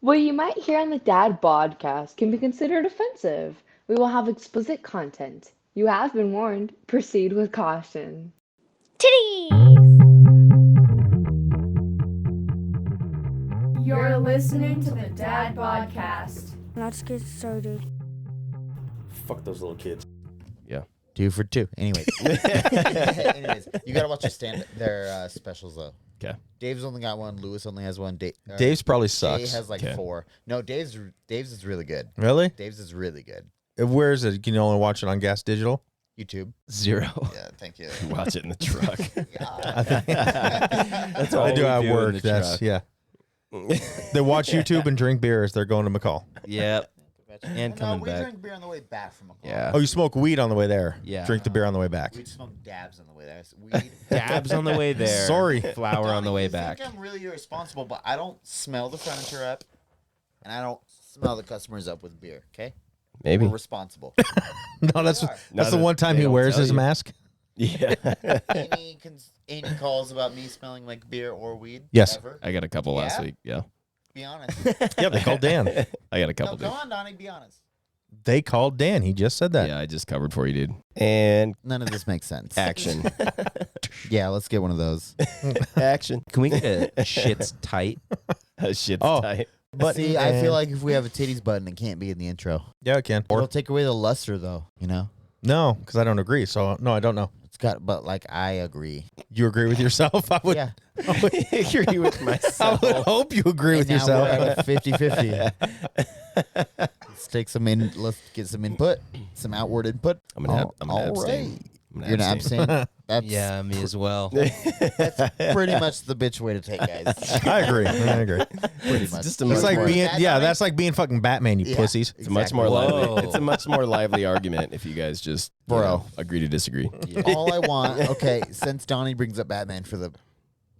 What you might hear on the Dad Podcast can be considered offensive. We will have explicit content. You have been warned. Proceed with caution. Titties! You're listening to the Dad Podcast. Let's get started. Fuck those little kids. Yeah. 2 for 2. Anyways, you gotta watch their specials though. Okay. Dave's only got one. Lewis only has one. Dave's probably Jay sucks. has like 4. No, Dave's is really good. Really? Dave's is really good. Where is it? Can you only watch it on Gas Digital? YouTube. 0. Yeah, thank you. Watch it in the truck. That's all I do at work. Yeah. They watch YouTube and drink beer as they're going to McCall. Yep. And coming we back. drink beer on the way back from McCall. Yeah. Oh, you smoke weed on the way there. Yeah. Drink the beer on the way back. We smoke dabs on the way there. Weed. Dabs on the way there. Sorry. Flour on the way back. I think I'm really irresponsible, but I don't smell the furniture up, and I don't smell the customers up with beer. Okay. Maybe. We're responsible. No, that's No, the one time they he don't wears tell his you. mask. Yeah. Any calls about me smelling like beer or weed? Yes. Ever? I got a couple last Yeah? week. Yeah. Be honest. Yeah, they called Dan. I got a No, couple. go dude. on, Donnie. Be honest. They called Dan. He just said that. Yeah, I just covered for you, dude. And None of this makes sense. action. Yeah, let's get one of those. Action. Can we get a shit's tight? Shit's Oh. tight. But see, I feel like if we have a titties button, it can't be in the intro. Yeah, I can. It'll take away the luster, though. You know, No, because I don't agree. So, no, I don't know. it's got. But like, I agree. You agree with yourself? I would, Yeah. Agree with I myself. would hope you agree with And now we're yourself. at a 50-50. Let's take some in. Let's get some input, some outward input. I'm gonna All abstain. right. I'm gonna You're gonna abstain. That's Yeah, me as well. pretty much the bitch way to take, guys. I agree. I agree. Pretty much. just a It's much like more- being, That, yeah, Donnie? that's like being fucking Batman, you Yeah. pussies. It's a much more Whoa. lively. It's a much more lively argument if you guys just Bro. agree to disagree. All I want. Okay, since Donnie brings up Batman for the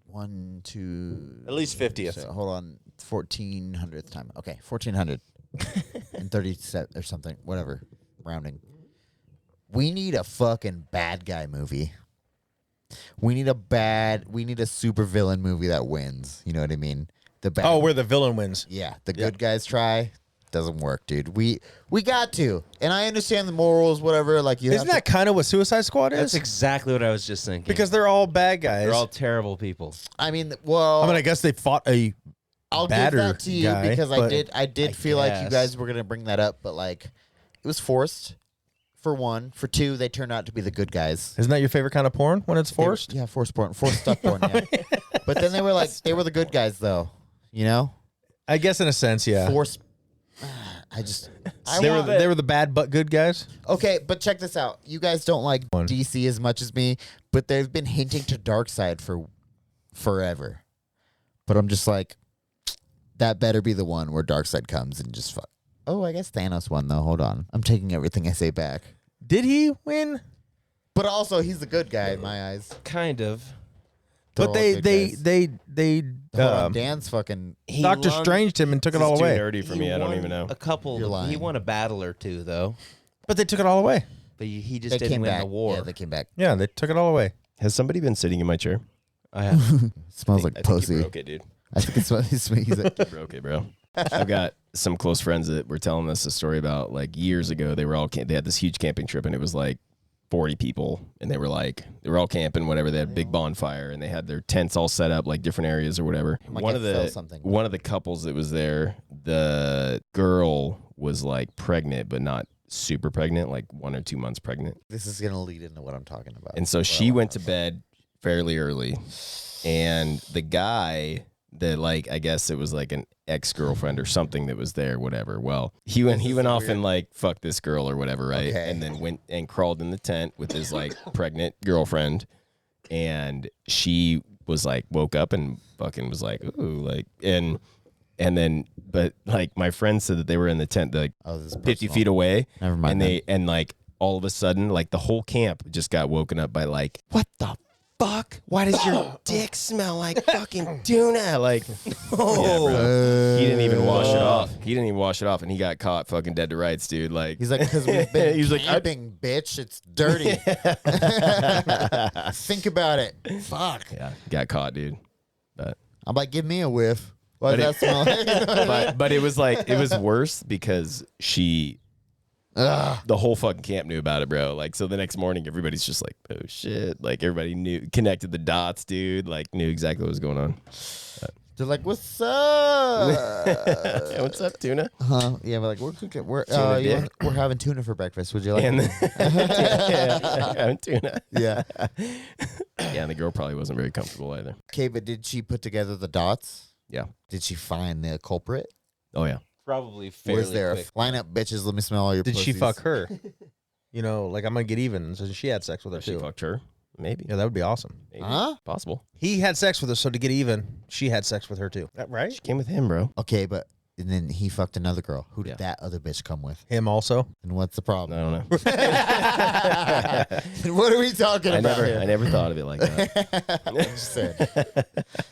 1, 2, At least 50th. so, hold on, 1400th time. Okay, 1400 and 37 or something, whatever, rounding. We need a fucking bad guy movie. We need a super villain movie that wins. You know what I mean? The bad. Oh, where the villain wins. Yeah, the good guys try. Doesn't work, dude. We got to, and I understand the morals, whatever. Like you Isn't have that kind of what Suicide Squad is? That's exactly what I was just thinking. Because they're all bad guys. they're all terrible people. I mean, well, I mean, I guess they fought a. I'll give badder that to you guy, because but- I did feel like you guess. guys were gonna bring that up, but like it was forced. For 1, for 2, they turned out to be the good guys. Isn't that your favorite kind of porn when it's They were- forced? yeah, forced porn, forced stuck porn. Yeah, but then they were like they were the good guys though. You know, I guess in a sense, yeah. forced. They were the bad but good guys. Okay, but check this out. You guys don't like One. DC as much as me, but they've been hinting to Darkseid for forever. But I'm just like, that better be the one where Darkseid comes and just fuck. Oh, I guess Thanos won though. Hold on, I'm taking everything I say back. Did he win? But also, he's the good guy in my eyes. Kind of. They're But all they good they guys. they Hold on, um, Dan's fucking. Doctor Stranged him and took it This all is too away. dirty for me. I don't even know. A couple. You're lying. He won a battle or two though, But they took it all away. but he just They didn't came win back. the war. Yeah, they came back. Yeah, they took it all away. Has somebody been sitting in my chair? I have. Smells like I think you pussy. broke it, dude. I think it's what he's like. Broke it, bro. I've got some close friends that were telling us a story about like years ago. They had this huge camping trip, and it was like 40 people, and they were all camping, whatever. They had a big bonfire, and they had their tents all set up like different areas or whatever. Might One get of fell the something. one of the couples that was there, the girl was like pregnant, but not super pregnant, like 1 or 2 months pregnant. This is gonna lead into what I'm talking about. And so she went to bed fairly early, and the guy that, like, I guess it was like an ex-girlfriend or something that was there, whatever. Well, he went off and like fucked this girl or whatever, right? Okay. And then went and crawled in the tent with his like pregnant girlfriend, and she was like woke up and fucking was like, ooh, like, and then, but like my friend said that they were in the tent like Oh, this is 50 personal. feet away. Never mind And like all of a sudden, like the whole camp just got woken up by like, what the fuck? Why does your dick smell like fucking tuna? Like, bro. He didn't even wash it off. And he got caught fucking dead to rights, dude. Like, He's like, because we've been He's like, camping, bitch. It's dirty. Think about it. Fuck. yeah, got caught, dude. But I'm like, give me a whiff. Why does that smell like? but it was like it was worse because the whole fucking camp knew about it, bro. Like, so the next morning, everybody's just like, oh shit. Like, everybody connected the dots, dude. Like, knew exactly what was going on. They're like, "What's up? Yeah, what's up, tuna? Huh? Yeah, we're like, we're cooking. We're Tuna dick. we're having tuna for breakfast. Would you like? And it? having tuna. Yeah. Yeah, and the girl probably wasn't very comfortable either. Okay, but did she put together the dots? Yeah. Did she find the culprit? Oh, yeah. Probably fairly Was there quick. a line up, bitches? Let me smell all your. Did she pussies. fuck her? You know, like I'm gonna get even. So she had sex with her She too. fucked her. Maybe. Yeah, that would be awesome. Maybe. Huh? Possible. He had sex with her, so to get even, she had sex with her too. Right? She came with him, bro. Okay, but and then he fucked another girl. Who did Yeah. that other bitch come with? Him also. And what's the I problem? don't know. What are we talking I about? I never thought of it like that. I'm just saying.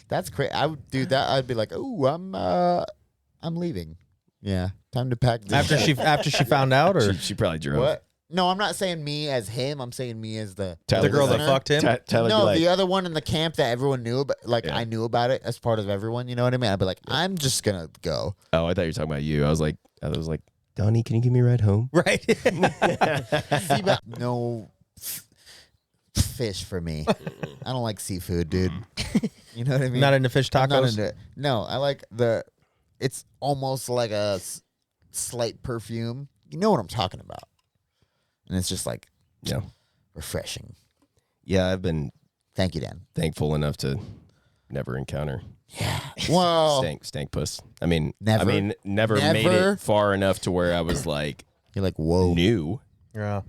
That's crazy. I would do that. I'd be like, "Oh, I'm leaving. Yeah, time to pack." This After she found out, or She probably drove. what? No, I'm not saying me as him. I'm saying me as the Tyler the girl that listener. fucked him. Tyler No, be the like, other one in the camp that everyone knew, but like Yeah. I knew about it as part of everyone. You know what I mean? I'd be like, I'm just gonna go. oh, I thought you were talking about you. I was like, Donnie, can you give me a ride home? Right. See, but no fish for me. I don't like seafood, dude. You know what I mean? Not into fish I'm not tacos. into it. No, I like it's almost like a slight perfume. You know what I'm talking about. And it's just like Yeah. refreshing. Yeah, I've been Thank you, Dan. thankful enough to never encounter Well, stank puss. I mean, Never. made Never. it far enough to where I was like you're like, whoa. knew, Yeah.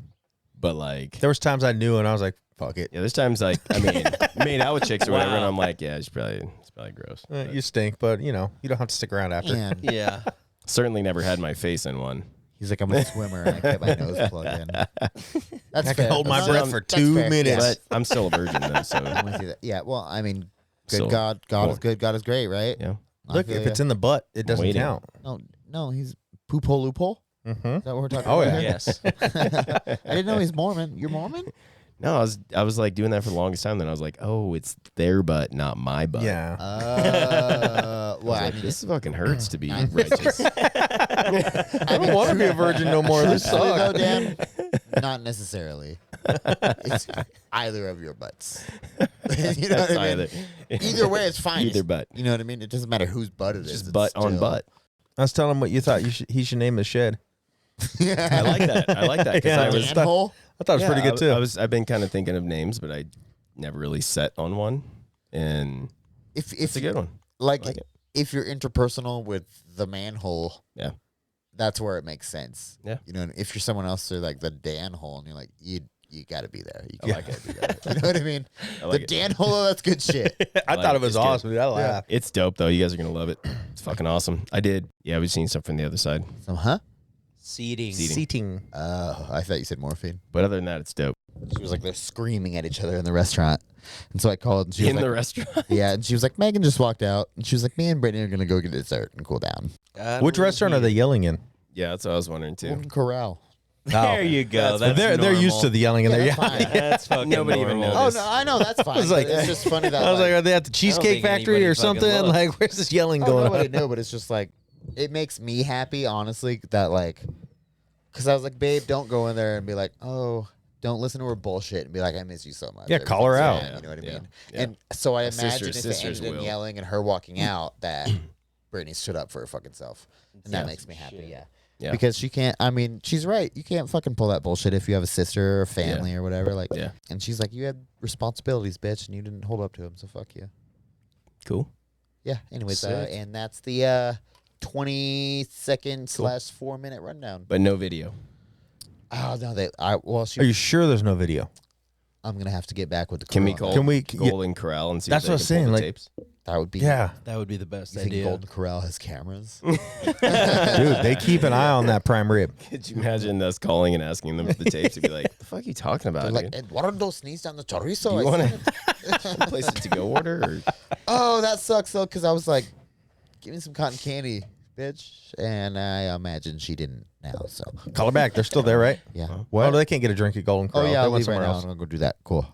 but like There was times I knew, and I was like, "Fuck it, yeah, there's times like I mean, made out with chicks or whatever, and I'm like, yeah, it's probably gross. But you stink," but you know, you don't have to stick around after. Man. Yeah. certainly never had my face in one. He's like, I'm a swimmer, and I kept my nose plugged in. That's I fair. can hold my That's- breath for that's 2 fair. minutes. But I'm still a virgin though, so I'm with you there. Yeah, well, I mean, good So, God is good, God is great, right? yeah. I Look, feel if ya. it's in the butt, it doesn't Waiting. count. no, he's poop hole loophole. Mm-hmm. Is that what we're talking Oh, about? yeah. Yes. I didn't know he's Mormon. You're Mormon? No, I was like doing that for the longest time. Then I was like, oh, it's their butt, not my butt. Yeah. I Well, was I like, mean, this fucking hurts to be righteous. I don't want to be a virgin no more. This honestly, though, sucks. Dan, not necessarily. It's either of your butts. You know what I mean? Either way, it's fine. Either butt. You know what I mean? It doesn't matter whose butt it is. Just It's butt on still- butt. I was telling him what you thought he should name the shed. I like that. I like that because Yeah, I was Dan hole? I thought it was pretty good too. I've been kind of thinking of names, but I never really set on one, and If it's a good one. like, I like it. if you're interpersonal with the manhole, Yeah. that's where it makes sense. Yeah. You know, if you're someone else, they're like the Dan hole, and you're like, you got to be there. You like got to be there. You know what I mean? I like the it. Dan hole, that's good shit. I like thought it. it was It's good. awesome, dude. I laughed. It's dope though. You guys are gonna love it. It's fucking awesome. I did. Yeah, we've seen stuff from the other side, So, huh? Seating. Seating. I thought you said morphine. but other than that, it's dope. She was like, they're screaming at each other in the restaurant. And so I called, and she was In like, the restaurant. yeah, and she was like, Megan just walked out. And she was like, me and Brittany are going to go get dessert and cool down. Which restaurant are they yelling in? Yeah, that's what I was wondering too. Golden Corral. There you go. That's they're used to the yelling in there. that's Yeah. fine. That's fucking Nobody even normal. Oh, noticed. no, I know, that's fine. was like- but it's just funny that I was like, like are they at the Cheesecake think Factory anybody or fucking something? looked. Like, where's this yelling going nobody on? knew, but it's just like, it makes me happy, honestly, that like, because I was like, babe, don't go in there and be like, oh, don't listen to her bullshit and be like, I miss you so much. Yeah, call her Everything's out. fine, you know what I Yeah. mean? Yeah. And so I A imagine sister- if it sisters ended in will. yelling and her walking out, that Brittany stood up for her fucking self. And that Yeah. makes me happy, yeah. Yeah. Because she can't, I mean, she's right. You can't fucking pull that bullshit if you have a sister or a family or whatever. Like, Yeah. And she's like, you had responsibilities, bitch, and you didn't hold up to them, so fuck you. Cool. Yeah, anyways, Sick. and that's the 20-second / 4-minute rundown. But no video. Oh, no, Are you sure there's no video? I'm going to have to get back with the Can we crew on call Can we- Golden Corral and see That's if they what I'm can pull saying, the like- tapes? that. That would be, Yeah. That would be the best you think idea. Golden Corral has cameras? Dude, they keep an eye on that prime rib. Could you imagine us calling and asking them for the tapes to be like, the fuck are you talking about, They're like, dude? Eduardo sneezed on the chorizo. Do I you want said to place it to go order? Or? Oh, that sucks though, because I was like, "Give me some cotton candy, bitch," and I imagine she didn't now. So Call her back. They're still there, right? yeah. What? Oh, they can't get a drink at Golden Oh Corral. yeah, They I'll went leave right somewhere now. else. I'm gonna go do that. Cool.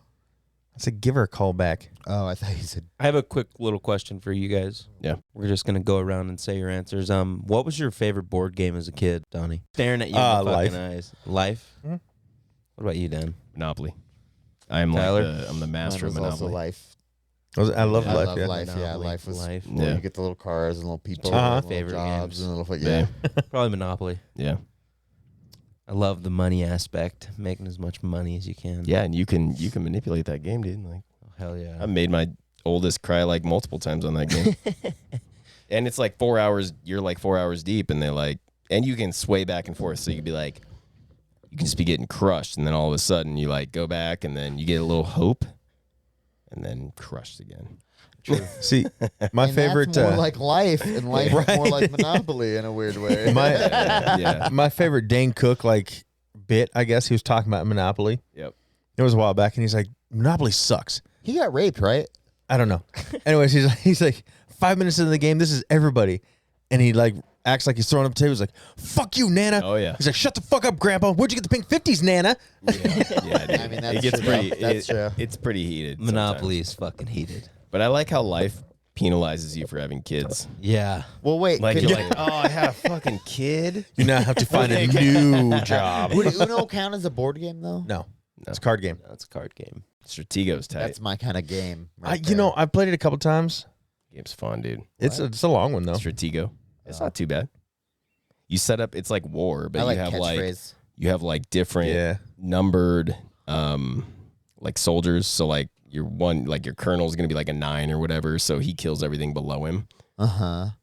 I said give her a call back. Oh, I thought you said. I have a quick little question for you guys. Yeah. We're just gonna go around and say your answers. What was your favorite board game as a kid, Donnie? Staring at you in the fucking Life. eyes. Life? Mhm. What about you, Dan? Monopoly. I'm Tyler? I'm the master Mine of was also Monopoly. Life. I love I life. love Yeah. Life. Yeah, Monopoly. Life was. Life. Where Yeah. you get the little cars and little people, Uh-huh. and little Favorite jobs, games. and little. Yeah. Probably Monopoly. Yeah. I love the money aspect, making as much money as you can. Yeah, and you can manipulate that game, dude. Like Oh, hell yeah. I made my oldest cry like multiple times on that game. And it's like 4 hours, you're like 4 hours deep, and they're like, and you can sway back and forth. So you can be like, you can just be getting crushed, and then all of a sudden you like go back, and then you get a little hope, and then crushed again. See, my And favorite. That's more like Life, and Life is more Right. like Monopoly in a weird way. Yeah. my favorite Dane Cook bit. I guess he was talking about Monopoly. Yep. It was a while back, and he's like, Monopoly sucks. He got raped, right? I don't know. Anyways, he's like 5 minutes into the game. This is everybody, and he like acts like he's throwing up the table. He's like, "Fuck you, Nana." Oh, yeah. He's like, "Shut the fuck up, Grandpa. Where'd you get the pink 50s, Nana?" Yeah, dude. I mean, that's it gets true, pretty. though. That's true. It's pretty heated. Monopoly sometimes. is fucking heated. But I like how life penalizes you for having kids. Yeah. Well, wait. Like could- you're like, oh, I had a fucking kid. You now have to find a new job. Would Uno count as a board game though? No, it's a card game. That's a card game. Stratego's tight. That's my kind of game. I've played it a couple times. Game's fun, dude. It's a long one though. Stratego. It's not too bad. You set up. It's like war, but I like you have like catchphrase. you have like different Yeah. numbered like soldiers. So like your colonel's gonna be like a 9 or whatever. So he kills everything below him.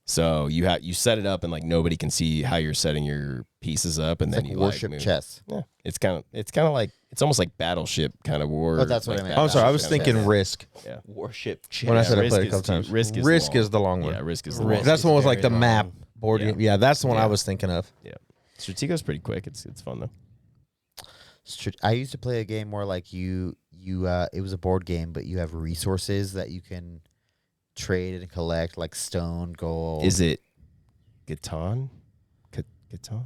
So you set it up and like nobody can see how you're setting your pieces up, and It's then like you warship like move. chess. Yeah, it's kind of like it's almost like battleship kind of war. Oh, that's what like I meant. that. Oh, sorry. I was Battleship thinking kinda- Risk. Yeah. Warship When I said I Risk played it a is couple too- times. Risk is Risk long. is the long one. Yeah, Risk is the Risk long. That's the one with like the very map long. board Yeah. game. Yeah, that's the one Yeah. I was thinking of. Yeah, Stratego's pretty quick. It's fun though. I used to play a game where like you it was a board game, but you have resources that you can trade and collect, like stone, gold. Is it Catan? Catan?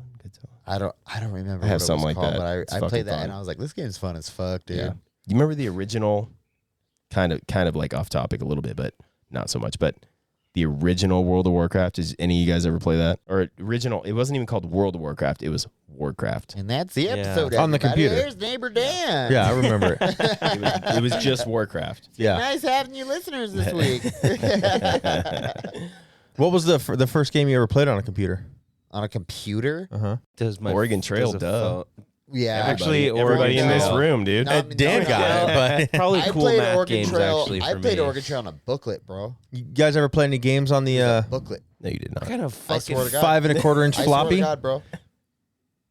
I don't remember. I have what it something was like called, that. But It's I fucking played that fun. and I was like, this game's fun as fuck, dude. Yeah. You remember the original? Kind of like off topic a little bit, but not so much. But the original World of Warcraft. Is any of you guys ever play that? Or original? It wasn't even called World of Warcraft. It was Warcraft. And that's the Yeah. episode On the everybody. computer. There's neighbor Dan. Yeah, I remember it. It was just Warcraft. Yeah. Nice having you listeners this week. What was the first game you ever played on a computer? On a computer? Uh huh. Does my Oregon Trail, does a duh. phone- Yeah. Actually, everybody in Oregon this Trail. room, dude. No, Dan got it, but Probably I cool played math Oregon games Trail. actually I for played me. Oregon Trail on a booklet, bro. you guys ever play any games on the Booklet. No, you did not. What kind of I fucking swear to God. 5 1/4 inch I swear to floppy? God, bro. I don't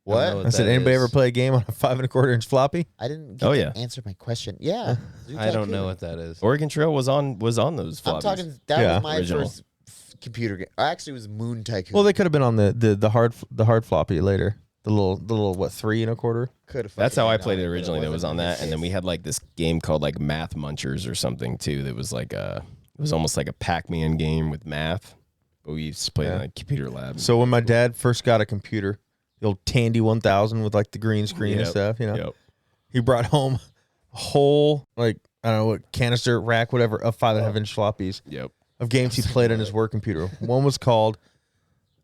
What? know I said, that anybody is. ever play a game on a 5 1/4 inch floppy? I didn't get Oh, to yeah. answer my question. Yeah. Zoo I don't Tycoon. know what that is. Oregon Trail was on those floppies. I'm talking. That Yeah. was my Original. first computer game. Actually, it was Moon Tycoon. Well, they could have been on the hard floppy later. The little what 3 1/4? could have. That's how I played it originally. That was on that, and then we had like this game called like Math Munchers or something too. That was like it was almost like a Pac-Man game with math. But we used to play it in like computer lab. So when my dad first got a computer, the old Tandy 1000 with like the green screen and Yep. stuff, Yep. he brought home a whole like I don't know what canister rack whatever of 5 1/2 inch floppies Yep. of games he played on his work computer. One was called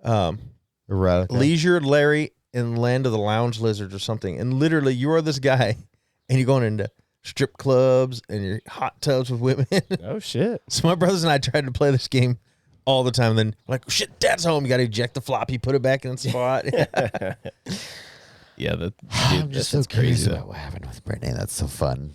Erotica. Leisure Larry and Land of the Lounge Lizards or something. And literally, you are this guy, and you're going into strip clubs and your hot tubs with women. Oh shit. So my brothers and I tried to play this game all the time. And then like, shit, Dad's home. You got to eject the floppy, put it back in its spot. Yeah, that I'm dude, just that so sounds crazy crazy. about what happened with Brittany. That's so fun.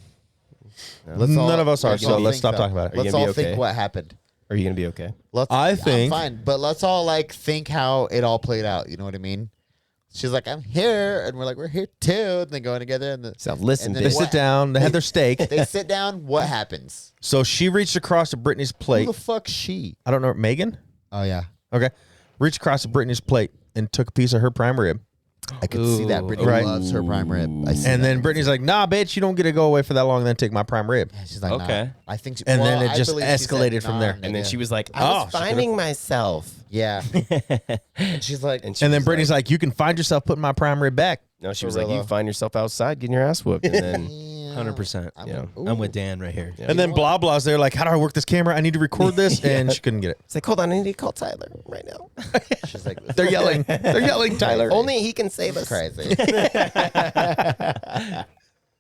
None of us are, so let's stop talking about it. Are you Let's gonna all be okay? think what happened. Are you gonna be okay? I think- I'm fine, but let's all like think how it all played out. You know what I mean? She's like, I'm here, and we're like, we're here too. And they go together, and So listen, And then They bitch. what- sit down. They had their steak. they sit down. What happens? So she reached across to Brittany's Who plate. the fuck's she? I don't know. Megan? Oh yeah, Okay. Reached across to Brittany's plate and took a piece of her prime rib. I could see that. Brittany Right. loves her prime rib. I see And that. then Brittany's like, nah, bitch, you don't get to go away for that long and then take my prime rib. Yeah, she's like, Okay. Nah. I think. And then it I just believe she said, escalated from nah, there. And then nigga. she was like, Oh, I was she could've- finding myself. Yeah. And she's like, And, she And then was Brittany's like, you can find yourself putting my prime rib back. no, she was For like, real, you though. find yourself outside getting your ass whooped. And then yeah. 100%. Yeah. I'm with Dan right here. And then blah blah's there like, how do I work this camera? I need to record this, and she couldn't get it. It's like, hold on, I need to call Tyler right now. She's like, They're yelling. They're yelling, Tyler. Only he can save us. crazy.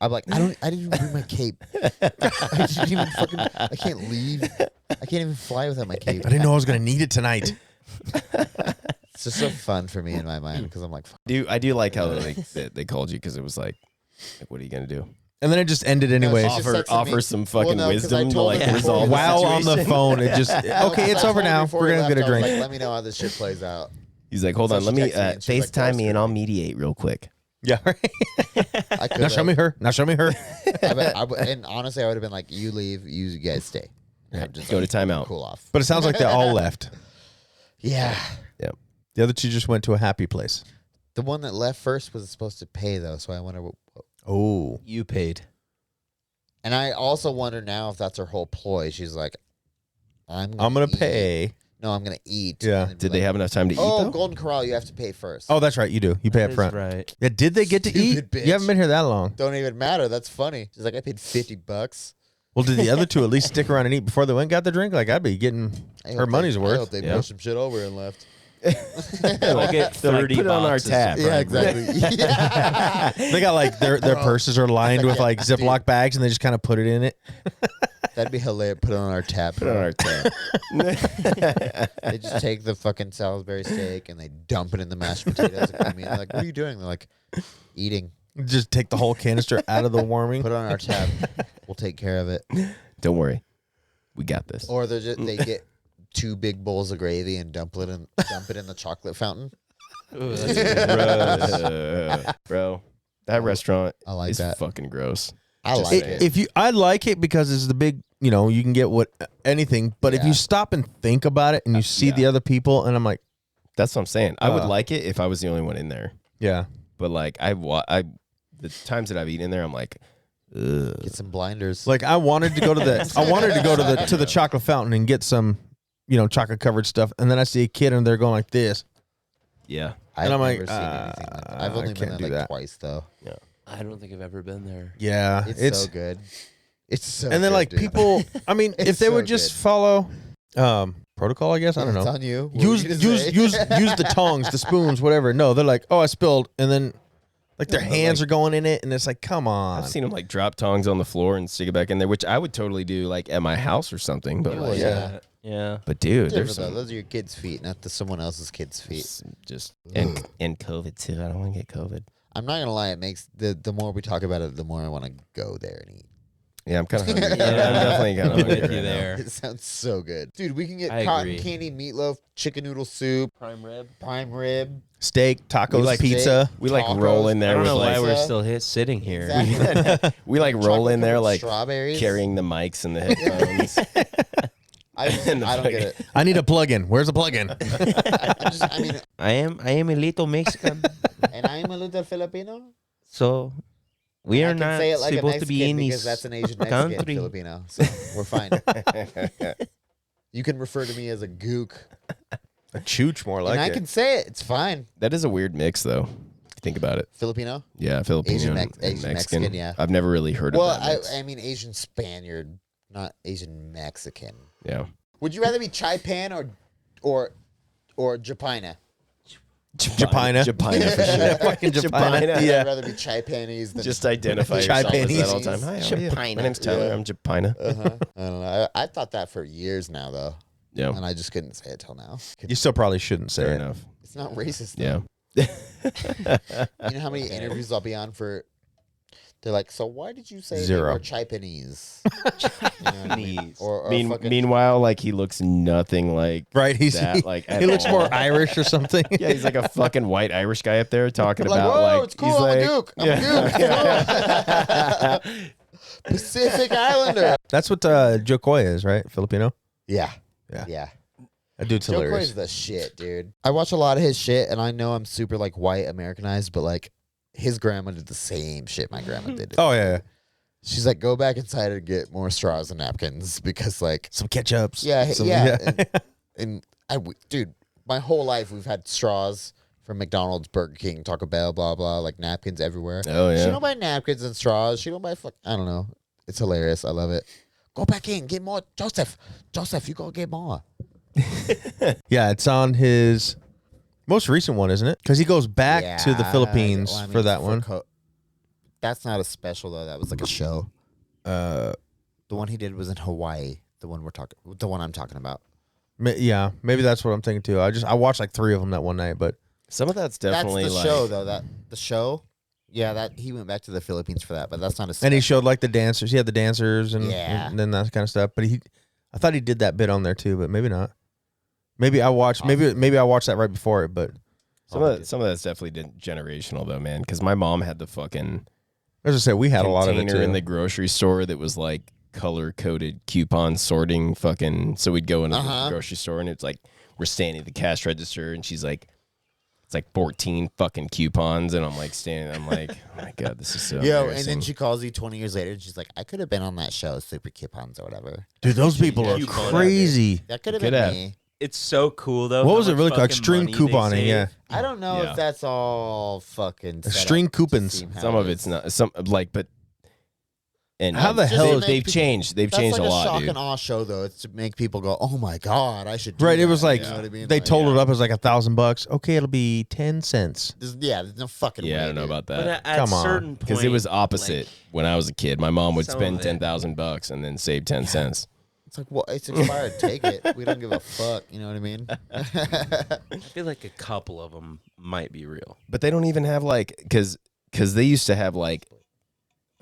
I'm like, I didn't even bring my cape. I didn't even fucking. I can't leave. I can't even fly without my cape. I didn't know I was gonna need it tonight. It's just so fun for me in my mind because I'm like, fuck. I do like how they called you because it was like, what are you gonna do? And then it just ended anyway. No, she just texted Offer me. some fucking Well, no, 'cause I wisdom to told like her before resolve we the While on the situation. phone, it just okay. It's over now. We're gonna get a drink. Like, let me know how this shit plays out. He's like, hold So on, she let me texted me and she was like, FaceTime me and I'll mediate real quick. Yeah. Right. I could Now show me her. Now show me her. and honestly, I would have been like, you leave, you guys stay. Yeah, I'm just go to like, timeout. Cool off. But it sounds like they all left. Yeah. The other two just went to a happy place. The one that left first was supposed to pay though, so I wonder what. Oh. You paid. And I also wonder now if that's her whole ploy. She's like, I'm gonna eat. pay. No, I'm gonna eat. Yeah. And then be Did they like, have enough time to eat Oh, though? Golden Corral, you have to pay first. Oh, that's right. You do. You pay up front. Right. Yeah. Did they get to eat? Stupid bitch. You haven't been here that long. Don't even matter. That's funny. She's like, I paid $50. Well, did the other two at least stick around and eat before they went and got the drink? Like, I'd be getting I her hope money's they, I worth. hope they Yeah. pushed some shit over and left. I'll get They're like, 30 put it on our boxes. tab. Yeah, exactly. Yeah. They got like their purses are lined with like Dude. Ziploc bags, and they just kind of put it in it. That'd be hilarious. Put it on our tab. Put it on our tab. They just take the fucking Salisbury steak and they dump it in the mashed potatoes. I mean, like, what are you doing? They're like, eating. Just take the whole canister out of the warming. Put it on our tab. We'll take care of it. Don't worry, we got this. Or they get 2 big bowls of gravy and dump it in the chocolate fountain. Ooh, that's Bro, that restaurant I like is that. fucking gross. I Just like saying. it. I like it because it's the big, you can get anything. But if Yeah. you stop and think about it and you see the other people, and I'm like, That's what I'm saying. I would like it if I was the only one in there. yeah, But like the times that I've eaten in there, I'm like, ugh. Get some blinders. like I wanted to go to the chocolate fountain and get some, chocolate covered stuff, and then I see a kid and they're going like this. Yeah. I've and I'm never like, seen anything like that. I've I only been can't there do like that. twice though. I don't think I've ever been there. Yeah, It's so good. It's so and then good, like dude. people, I mean, It's if they would so just good. follow protocol, I guess I don't It's know. on you. What were Use you gonna use say? use use the tongs, the spoons, whatever. No, they're like, oh, I spilled, and then like their hands are going in it, and it's like, come on. I've seen them like drop tongs on the floor and stick it back in there, which I would totally do like at my house or something. But like, yeah. Yeah. but dude, Different, there's though. some Those are your kids' feet, not someone else's kids' feet. just and COVID too. I don't want to get COVID. I'm not gonna lie. It makes the more we talk about it, the more I want to go there and eat. Yeah, I'm kind of hungry. Yeah. I'm definitely kind of I'm hungry with you right now. there. It sounds so good, dude. We can get I cotton agree. candy meatloaf, chicken noodle soup, Prime rib. prime rib. Steak, tacos, like pizza. We like Tacos. roll in I there don't with know why like we're Pizza. still sitting here. Exactly. we like roll in there Chocolate-covered like strawberries. carrying the mics and the headphones. I don't get it. I need a plug-in. Where's the plug-in? I mean, I am a little Mexican, and I'm a little Filipino. so we I are can not say it like a supposed to be Mexican in because this that's an Asian Mexican country. Filipino, so we're fine. You can refer to me as a gook, A chooch, more like and I it. can say it. It's fine. That is a weird mix, though. If you think about it. Filipino. Yeah, Filipino Asian and Mex- Asian Mexican. Mexican, yeah. I've never really heard Well, of that mix. I mean Asian Spaniard, not Asian Mexican. Yeah. Would you rather be chai pan or Japina? Japina. Japina for sure. Fucking Japina. Japina. I'd Yeah. rather be chai panties than Just identify Chai yourself as panties. that all the time. Hi, how are you? My name's Tyler. Yeah. I'm Japina. Uh-huh. I don't know. I thought that for years now, though, Yeah. and I just couldn't say it till now. You still probably shouldn't say Fair it. enough. It's not racist. Yeah. You know how many interviews I'll be on for? They're like, so why did you say Zero. they were chai panties? You know what I mean? Or fucking, Meanwhile, like he looks nothing like Right? He's that. Like he looks at more all. Irish or something. Yeah, he's like a fucking white Irish guy up there talking like, about whoa, like it's cool. he's I'm like, a gook. I'm a gook. Pacific Islander. That's what Joe Coy is, right? Filipino. Yeah. Yeah. Yeah. That dude's Joe Coy's hilarious. the shit, dude. I watch a lot of his shit, and I know I'm super like white Americanized, but like his grandma did the same shit my grandma did. Oh yeah. She's like, go back inside and get more straws and napkins because like, Some ketchups. yeah, Some- yeah. And dude, my whole life we've had straws, from McDonald's, Burger King, Taco Bell, blah blah, like napkins everywhere. Oh She yeah. don't buy napkins and straws. She don't buy I don't know. It's hilarious. I love it. Go back in, get more, Joseph. Joseph, you go get more. Yeah, it's on his most recent one, isn't it? Because he goes back to the Philippines well, I mean, for that one. That's not a special though. That was like a show. The one he did was in Hawaii. The one I'm talking about. Yeah, maybe that's what I'm thinking too. I watched like 3 of them that one night, but Some of that's definitely That's the like show though. The show. Yeah, that he went back to the Philippines for that, but that's not a. and he special. showed like the dancers. He had the dancers and Yeah. and then that kind of stuff. But I thought he did that bit on there too, but maybe not. Maybe I watched that right before it, but some of that's definitely generational though, man. Because my mom had the fucking as I said, we had a lot of it container too. in the grocery store that was like color coded coupon sorting fucking. So we'd go into the grocery store and it's like we're standing at the cash register and she's like, it's like 14 fucking coupons and I'm like standing. I'm like, oh my god, this is so. Yo, and embarrassing. then she calls you 20 years later and she's like, I could have been on that show, Super Coupons or whatever. Dude, those people are Coupon crazy. That could have Could been have. me. It's so cool though. What how was it much really called? fucking Extreme money they couponing, save. yeah. I don't know Yeah. if that's all fucking set String up to coupons. seem how some it of is. it's not some like, but and How the Just hell to they've, make they've people- changed. They've That's changed like a lot, shock dude. and awe show though. It's to make people go, oh my god, I should. Do Right, it that. was like You know what I mean? they Like, totaled it up as like $1,000. Okay, it'll be 10 cents. There's no fucking. Yeah, way, I don't know dude. about But that at Come on. certain point, because it was opposite like, when I was a kid. My mom would some spend of it. $10,000 and then save 10 cents. It's like, well, it's expired. Take it. We don't give a fuck. You know what I mean? I feel like a couple of them might be real. But they don't even have like because they used to have like.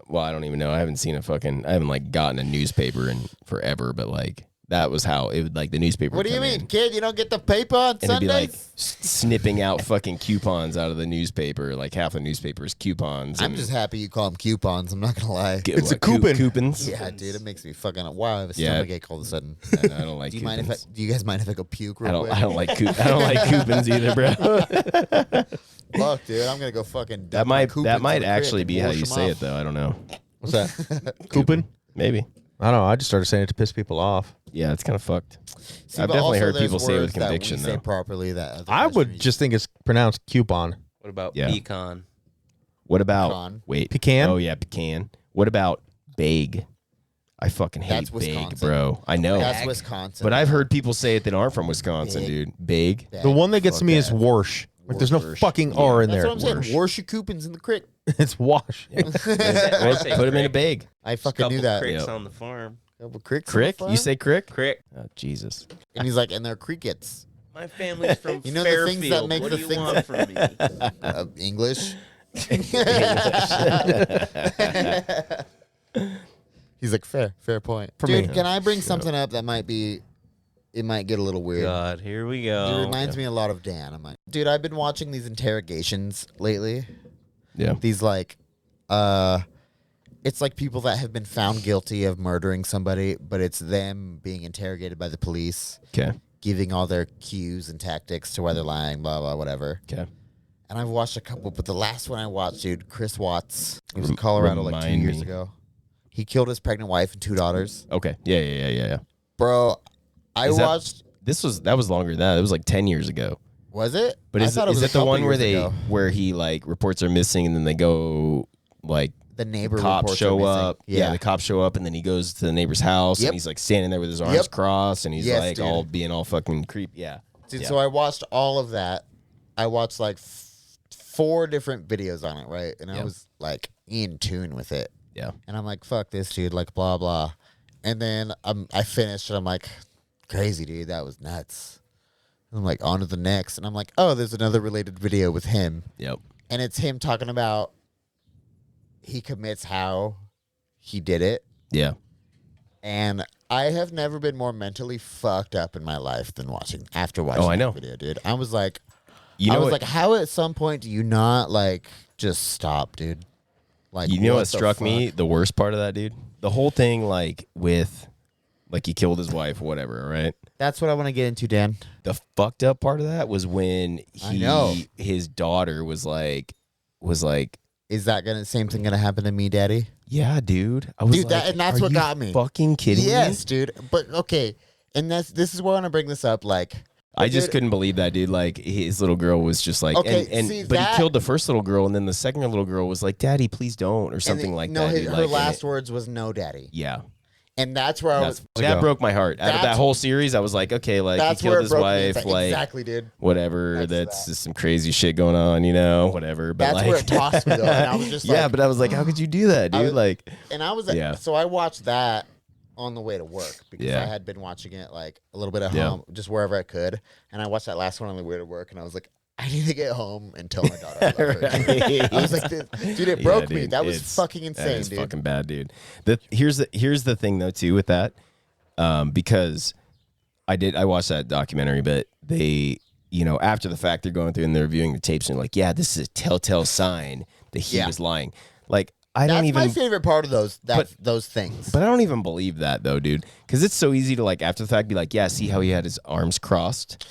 Well, I don't even know. I haven't like gotten a newspaper in forever. But like that was how it would like the newspaper. What would do you come mean, in, kid? You don't get the paper on And it'd be like Sundays? snipping out fucking coupons out of the newspaper. Like half the newspaper's coupons. I'm and just happy you call them coupons. I'm not gonna lie. It's a coupon. Coupons. Yeah, dude, it makes me fucking. Wow, I have a Yeah. stomachache all of a sudden. I don't like Do you coupons. mind if do you guys mind if I go puke real quick? I don't like coupons either, bro. Fuck, dude, I'm gonna go fucking. that might actually be how you say it though. I don't know. What's that? Coupon? Maybe. I don't know. I just started saying it to piss people off. Yeah, it's kind of fucked. I've definitely heard people say it with conviction Say though. properly that other I guys would read. just think it's pronounced coupon. What about Yeah. pecan? What about Pecan. wait? Pecan? Oh yeah, pecan. What about bag? I fucking hate That's bag, Wisconsin. bro. I know. That's Wisconsin. But I've heard people say it that aren't from Wisconsin, Big. dude. Big. Bag. The one that gets Fuck me is that. Warsh. Like, there's no Warsh. fucking Yeah. R in That's there. what I'm saying. Warsh. Wash your coupons in the creek. It's wash. Or put them in a bag. I fucking knew that. Cricks Yep. on the farm. Couple cricks on the Crick? farm? You say crick? Crick. Oh Jesus. And he's like, and they're crickets. My family's from You know the Fairfield. things that make what the do you things- want from me? English. He's like, fair point. Dude, me. can I bring something up that might be, it might get a little weird. God, here we It go. reminds me a lot of Dan. Dude, I've been watching these interrogations lately. Yeah. These like, it's like people that have been found guilty of murdering somebody, but it's them being interrogated by the police, Okay. giving all their cues and tactics to why they're lying, blah, blah, whatever. Okay. And I've watched a couple, but the last one I watched, dude, Chris Watts, he was in Colorado like 2 Remind years me. ago. He killed his pregnant wife and 2 daughters. Okay. Yeah. Bro, I Is that- watched, That was longer than that. It was like 10 years ago. was it? But I is thought it was it a the couple one where years ago. where he like reports are missing and then they go like The neighbor cops reports are show missing. up. Yeah, the cops show up and then he goes to the neighbor's house Yep. and he's like standing there with his arms Yep. crossed and he's Yes, like dude. all being all fucking creepy. Yeah. Dude, Yeah. so I watched all of that. I watched like 4 different videos on it, right? And I Yeah. was like in tune with it. Yeah. And I'm like, fuck this, dude, like blah, blah. And then I finished and I'm like, crazy, dude, that was nuts. And I'm like, on to the next. And I'm like, oh, there's another related video with him. Yep. And it's him talking about he commits how he did it. Yeah. And I have never been more mentally fucked up in my life than after watching I that know. video, dude. I was like, You know I was what, like, how at some point do you not like just stop, dude? Like, you know what the struck me? fuck? The worst part of that, dude? The whole thing like with like he killed his wife, whatever, right? That's what I want to get into, Dan. The fucked up part of that was when I know. his daughter was like Is that same thing gonna happen to me, Daddy? yeah, dude. I was Dude, like, and that's are what you got me. Fucking kidding me? Yes, dude. But okay, and this is where I want to bring this up. Like, I just couldn't believe that, dude. Like his little girl was just like, Okay, and see, but that- he killed the first little girl, and then the second little girl was like, "Daddy, please don't," or something like no, that. dude. her Like, and last words was "No, Daddy," yeah, and that's where I was. that broke my heart. Out of that That's- whole series, I was like, okay, like he That's where killed it his broke me. wife, It's like exactly, dude. whatever. That's That's that. just some crazy shit going on, whatever. But That's like, where it tossed me though, and I was just yeah, like, but I was like, how could you do that, I dude? was- Like, and I was Yeah. so I watched that on the way to work because Yeah. I had been watching it like a little bit at Yeah. home, just wherever I could, and I watched that last one on the way to work, and I was like, I need to get home and tell my daughter I love her. Right. I was like, dude, it Yeah, broke me. dude, That was it's- fucking that insane, is dude. fucking bad, dude. Here's the thing though too with that, because I watched that documentary, but they, after the fact, they're going through and they're reviewing the tapes and like, yeah, this is a telltale sign that he Yeah. was lying. Like, I don't That's even. my favorite part of those But- those things. But I don't even believe that though, dude. Because it's so easy to like after the fact be like, yeah, see how he had his arms crossed?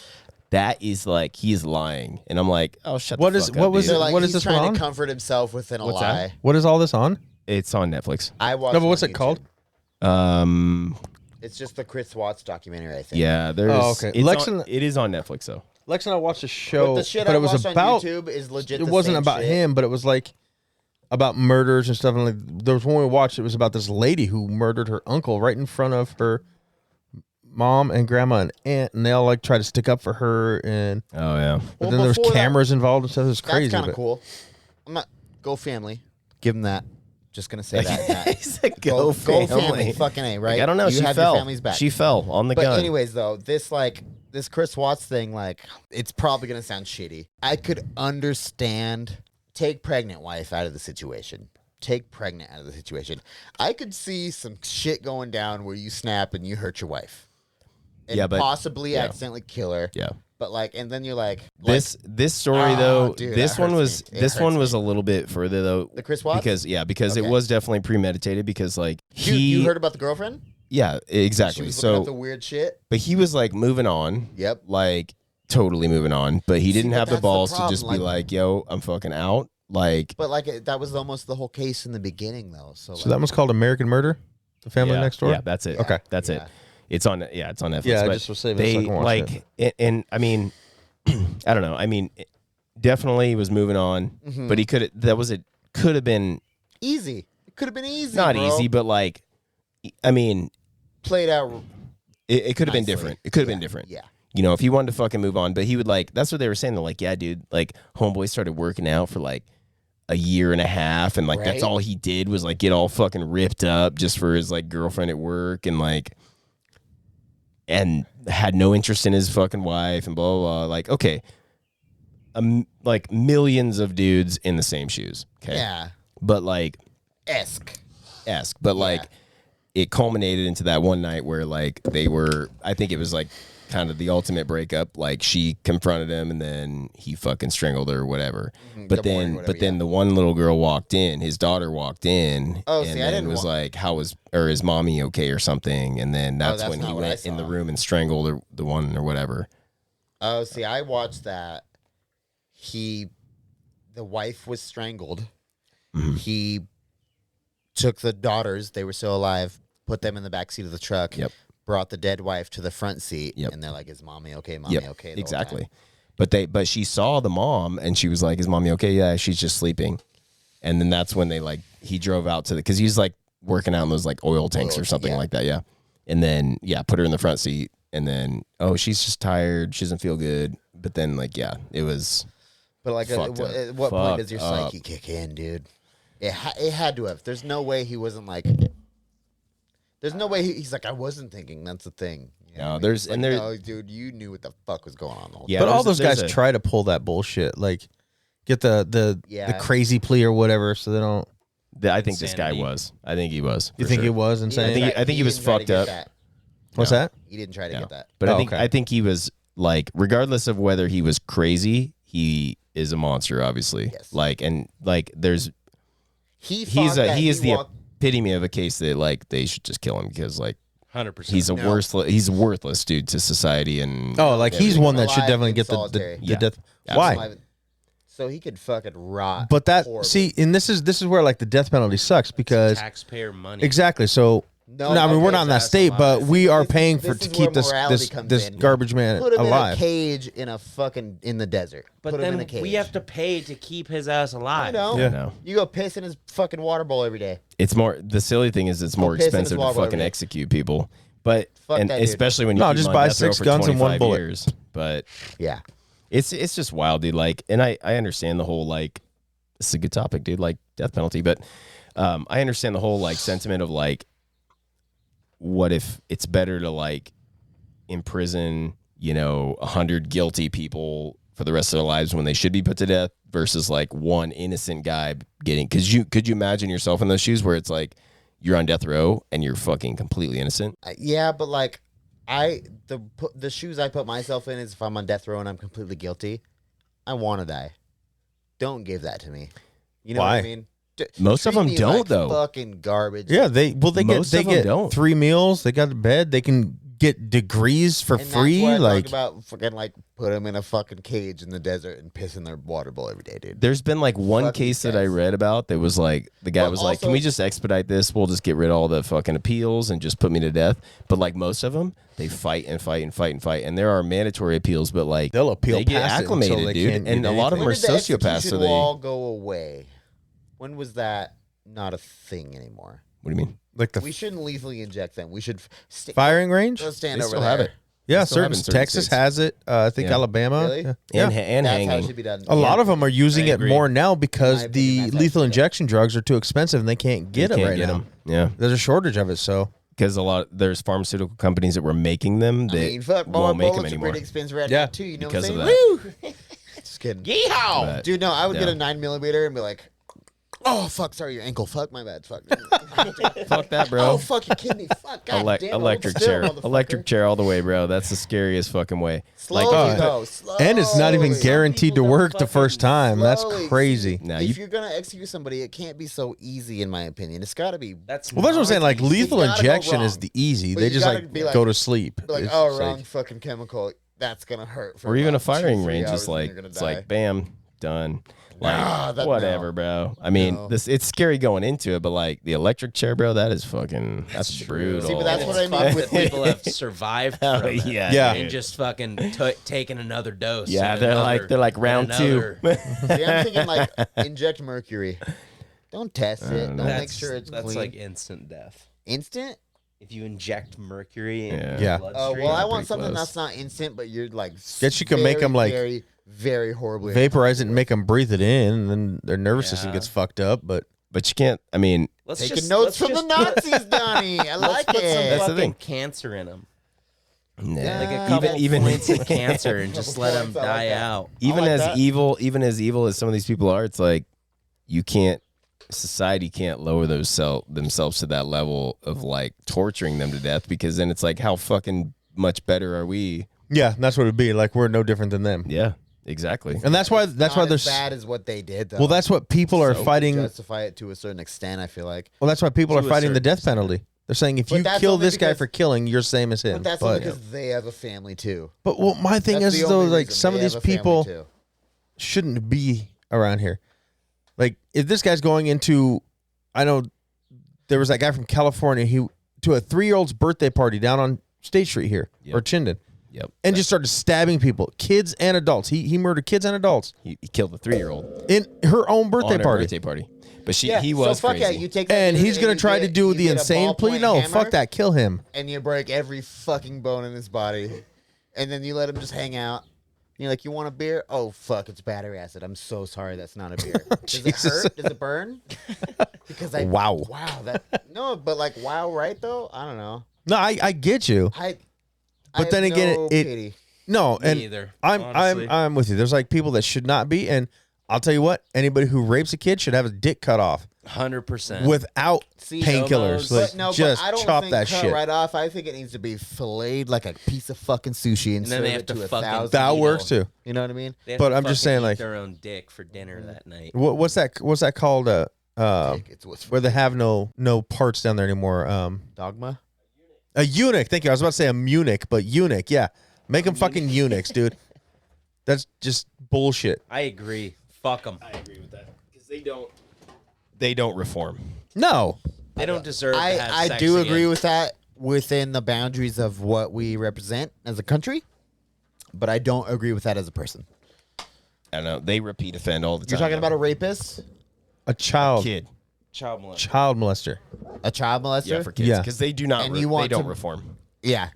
That is like he is lying, and I'm like, oh, shut What the is- fuck what up, was dude. They're like, what is he's this trying one on? to comfort himself within a What's lie. that? What is all this on? It's on Netflix. I watched. No, but it what's on it called? It's just the Chris Watts documentary, I think. Yeah, there's. Oh, okay. It's Lex on- and- it is on Netflix though. Lex and I watched a show, But the shit but I it was watched about. on YouTube is legit. It the wasn't same about shit. him, but it was like about murders and stuff. And like there was one we watched. It was about this lady who murdered her uncle right in front of her mom and grandma and aunt, and they all like try to stick up for her. And Oh yeah. but Well, then there was before that- cameras involved and stuff. It was crazy. That's kind but- of cool. I'm not go family. Give them that. Just gonna say that. He's like, go family. Fucking A, right? Like, I don't know. You she have fell. your family's back. She fell on the But gun. anyways, though, this Chris Watts thing, like, it's probably gonna sound shitty. I could understand. Take pregnant wife out of the situation. Take pregnant out of the situation. I could see some shit going down where you snap and you hurt your wife, and Yeah, but- possibly yeah. accidentally kill her. Yeah. But like, and then you're like, This story Ah, though, dude, this that one hurts was me. It this one hurts was me. a little bit further though. The Chris Watts? Because it Okay. was definitely premeditated because like you heard about the girlfriend? yeah, She exactly. was looking at the So weird shit. but he was like moving on. Yep. Like totally moving on, but he didn't but have the that's the balls to problem, just be like- like, "Yo, I'm fucking out." Like But like that was almost the whole case in the beginning, though. So, So that one's called American Murder. The Family yeah, Next Door. Yeah, that's it. Okay. That's it. Yeah. It's on Netflix. Yeah, I but just was saving a they second to watch like and I mean I don't know. I mean definitely was moving on, Mhm. but he could have been easy. It could have been easy. not bro. easy, but like I mean Played out. it could have been nicely. different. It could have Yeah, been different. Yeah. You know, if he wanted to fucking move on, but he would like that's what they were saying. They're like, yeah, dude, like homeboy started working out for like a year and a half, and like that's Right. all he did was like get all fucking ripped up just for his like girlfriend at work, and like and had no interest in his fucking wife and blah blah blah. Like, okay, like millions of dudes in the same shoes. Okay, Yeah. but like Esque. but like it culminated into that one night where like they were I think it was like kind of the ultimate breakup. Like she confronted him and then he fucking strangled her or whatever. But Good morning, then whatever, then the one little girl walked in, his daughter walked in Oh, and see, I then didn't was wa- like, how was or is mommy okay or something? And then that's that's when he not what I went in the saw. room and strangled the one or whatever. Oh, see, I watched that. The wife was strangled. Mhm. He took the daughters, they were still alive, put them in the back seat of the truck. Yep. Brought the dead wife to the front seat. Yep. And they're like, is mommy okay? Mommy Yep, okay? the whole exactly. time. But she saw the mom and she was like, "Is mommy okay?" Yeah, she's just sleeping. And then that's when he drove out to because he's like working out in those like oil tanks or Oils, something yeah. like that. Yeah. And then put her in the front seat. And then she's just tired. She doesn't feel good. But then it was But like, Fucked up. at what point does your Fucked up. psyche kick in, dude? It had to have. There's no way he wasn't like. There's no way he's like, I wasn't thinking. That's the thing. You know No, what I mean? there's- It's like, and there- no, dude, you knew what the fuck was going on the whole Yeah, but all there's those guys a- try to pull that bullshit, like get the Yeah. crazy plea or whatever, so they don't. I think this guy Insanity. was. I think he was. You for think sure. he was insane? I think he was didn't try to fucked get up. that. What's No. that? He didn't try to No. get that. But Oh, I okay. think he was like, regardless of whether he was crazy, he is a monster, obviously. Yes. Like and like there's He is the walked, epitome of a case that like they should just kill him because like 100%. he's a No. worthless dude to society and Oh, like he's leave one him that should alive definitely in get the solitary. Yeah. death. Yeah. Why? So he could fucking rot. But that horribly. see, and this is where like the death penalty sucks because taxpayer money. exactly. So No, No, I mean we're not in that ass state, alive. but we are paying this to is keep where morality comes this in. garbage man Put him in a alive. cage in the desert. But Put him in a then cage. we have to pay to keep his ass I alive. know. Yeah. No. You go piss in his fucking water bowl every day. It's more. The silly thing is, it's more piss in his expensive to water fucking every day. execute people. But Fuck and that dude. especially when you No, keep just them on buy death row 6 for guns and one 25 bullet. years. But Yeah. it's just wild, dude. Like, and I understand the whole like. This is a good topic, dude. Like death penalty, but I understand the whole like sentiment of like, what if it's better to like imprison 100 guilty people for the rest of their lives when they should be put to death versus like one innocent guy getting, because could you imagine yourself in those shoes where it's like you're on death row and you're fucking completely innocent? Yeah, but like the shoes I put myself in is if I'm on death row and I'm completely guilty, I want to die. Don't give that to me. You know Why? what I mean? Most of Treat them me don't, like though. Fucking garbage. Yeah, they Most of them get don't. 3 meals. They got a bed. They can get degrees for And free. That's what I Like talk about fucking like put them in a fucking cage in the desert and piss in their water bowl every day, dude. There's been like one Fucking case that I guys. read about that was like the guy Well, was like, "Can also- we just expedite this? We'll just get rid of all the fucking appeals and just put me to death." But like most of them, they fight and fight and fight and fight, and there are mandatory appeals, but like they'll appeal they get past it until acclimated, they dude. can't And get a lot of them When are did the sociopaths. execution So they. wall go away? When was that not a thing anymore? What do you mean? like the We shouldn't lethally inject them. We should firing range. Go stand They over still there. have it. Yeah, still have certain it in certain Texas states. has it. I think Yeah. Alabama. Really? Yeah. And, Yeah. and That's how it hanging. should be done. A lot of them are using I it agree. more now In because my opinion, the that's how lethal it's done. injection drugs are too expensive and they can't get You them can't right get now. 'em. Yeah, There's a shortage of it, so because there's pharmaceutical companies that were making them that I mean, fuck, won't make them bullets are anymore. pretty expensive right Yeah. now too. You know Because what of I'm that. saying? Woo! Just kidding. But- Dude, no, I would get Yeah. a 9mm and be like, "Oh fuck, sorry, your ankle. Fuck, my bad. Fuck." Fuck that, bro. Oh fuck, your kidney. Fuck. God damn, hold Electric still, chair, motherfucker. electric chair all the way, bro. That's the scariest fucking way. Slowly though. Slowly. and it's not even guaranteed to people work don't the first time. That's slowly. crazy. Now If you you're gonna execute somebody, it can't be so easy, in my opinion. It's got to be That's Well, that's what I'm saying. Like You lethal gotta go injection is wrong. the easy. But They you just gotta like be like- go to sleep. like, It's oh, like- wrong fucking chemical. That's gonna hurt. For or even a about firing 2-3 range hours is and like you're gonna it's die. like bam, done. Like Nah, that- whatever, no. bro. I mean, No. it's scary going into it, but like the electric chair, bro, that is fucking that's brutal. See, but that's what I mean Fuck with that people have survived Oh, from it. Yeah. And just fucking taking another dose. Yeah, and they're another, like and round two. another. See, I'm thinking like inject mercury. Don't test it. Don't make That's, sure it's that's clean. like instant death. Instant. If you inject mercury in Yeah. your Yeah. Oh bloodstream, well, I pretty want something close. that's not instant, but you're like. Guess you can make 'em, like, very, very horribly vaporize it and make them breathe it in, and then their nervous system Yeah. gets fucked up. But But you can't. I mean, let's Taking just, notes let's from the just Nazis, Donnie. I Let's like put some it. That's the fucking thing. cancer in them. nah. Like a Yeah. couple even points of cancer and just Couple let them points, I like die that. out. even like as that. even as evil as some of these people are, it's like you can't. Society can't lower themselves to that level of like torturing them to death, because then it's like, how fucking much better are we? yeah, that's what it'd be. Like we're no different than them, Yeah, exactly. and that's why Not there's as bad as what they did. Though. well, that's what people are So fighting. justify it to a certain extent. I feel like, Well, that's why people are To a fighting the certain death penalty. They're saying if But you that's kill only this guy because- for killing, you're same as him. but that's only because they have a family too. but well, my thing That's is the though, only like reason. some They of these have a family, people too. shouldn't be around here. Like if this guy's going into, I know there was that guy from California. He to a 3-year-old's birthday party down on State Street here or Chinden, Yep. and just started stabbing people, kids and adults. He murdered kids and adults He killed a 3-year-old in her own birthday on her party. birthday party. But Yeah, he was so fuck crazy. yeah, you take that And dude he's gonna you try to get- do you the get a insane plea. ballpoint No, hammer, fuck that. Kill him. And you break every fucking bone in his body, and then you let him just hang out. And you're like, you want a beer? Oh fuck, it's battery acid. I'm so sorry, that's not a beer. Does it Jesus. hurt? Does it burn? Because I Wow. that no, but like wow, right though? I don't know. No, I get you. I But have then again, no it- pity. No, Me and either, I'm honestly. I'm with you. There's like people that should not be, and I'll tell you what, anybody who rapes a kid should have his dick cut off 100%. without See, painkillers. Homos- Like, But no, just but I don't chop think that cut shit. right off. I think it needs to be filleted like a piece of fucking sushi and And then they serve have it to to a fucking- 1,000 That people. works too. You know what I mean? They have but to I'm just fucking saying, eat like- their own dick for dinner that night. What's that called? It's what's Where they have no parts down there anymore. dogma. A eunuch. Thank you. I was about to say a Munich, but eunuch. Yeah, make them fucking eunuchs, dude. That's just bullshit. I agree. Fuck them. I agree with that, because they don't reform. No, They don't deserve to have I sex do again. agree with that within the boundaries of what we represent as a country, but I don't agree with that as a person. I don't know. They repeat offend all the time. You're talking about a rapist, A child. kid. Child molester. Child molester. a child molester? Yeah, for kids. Yeah. Because they do not. And They you want don't to- reform. Yeah.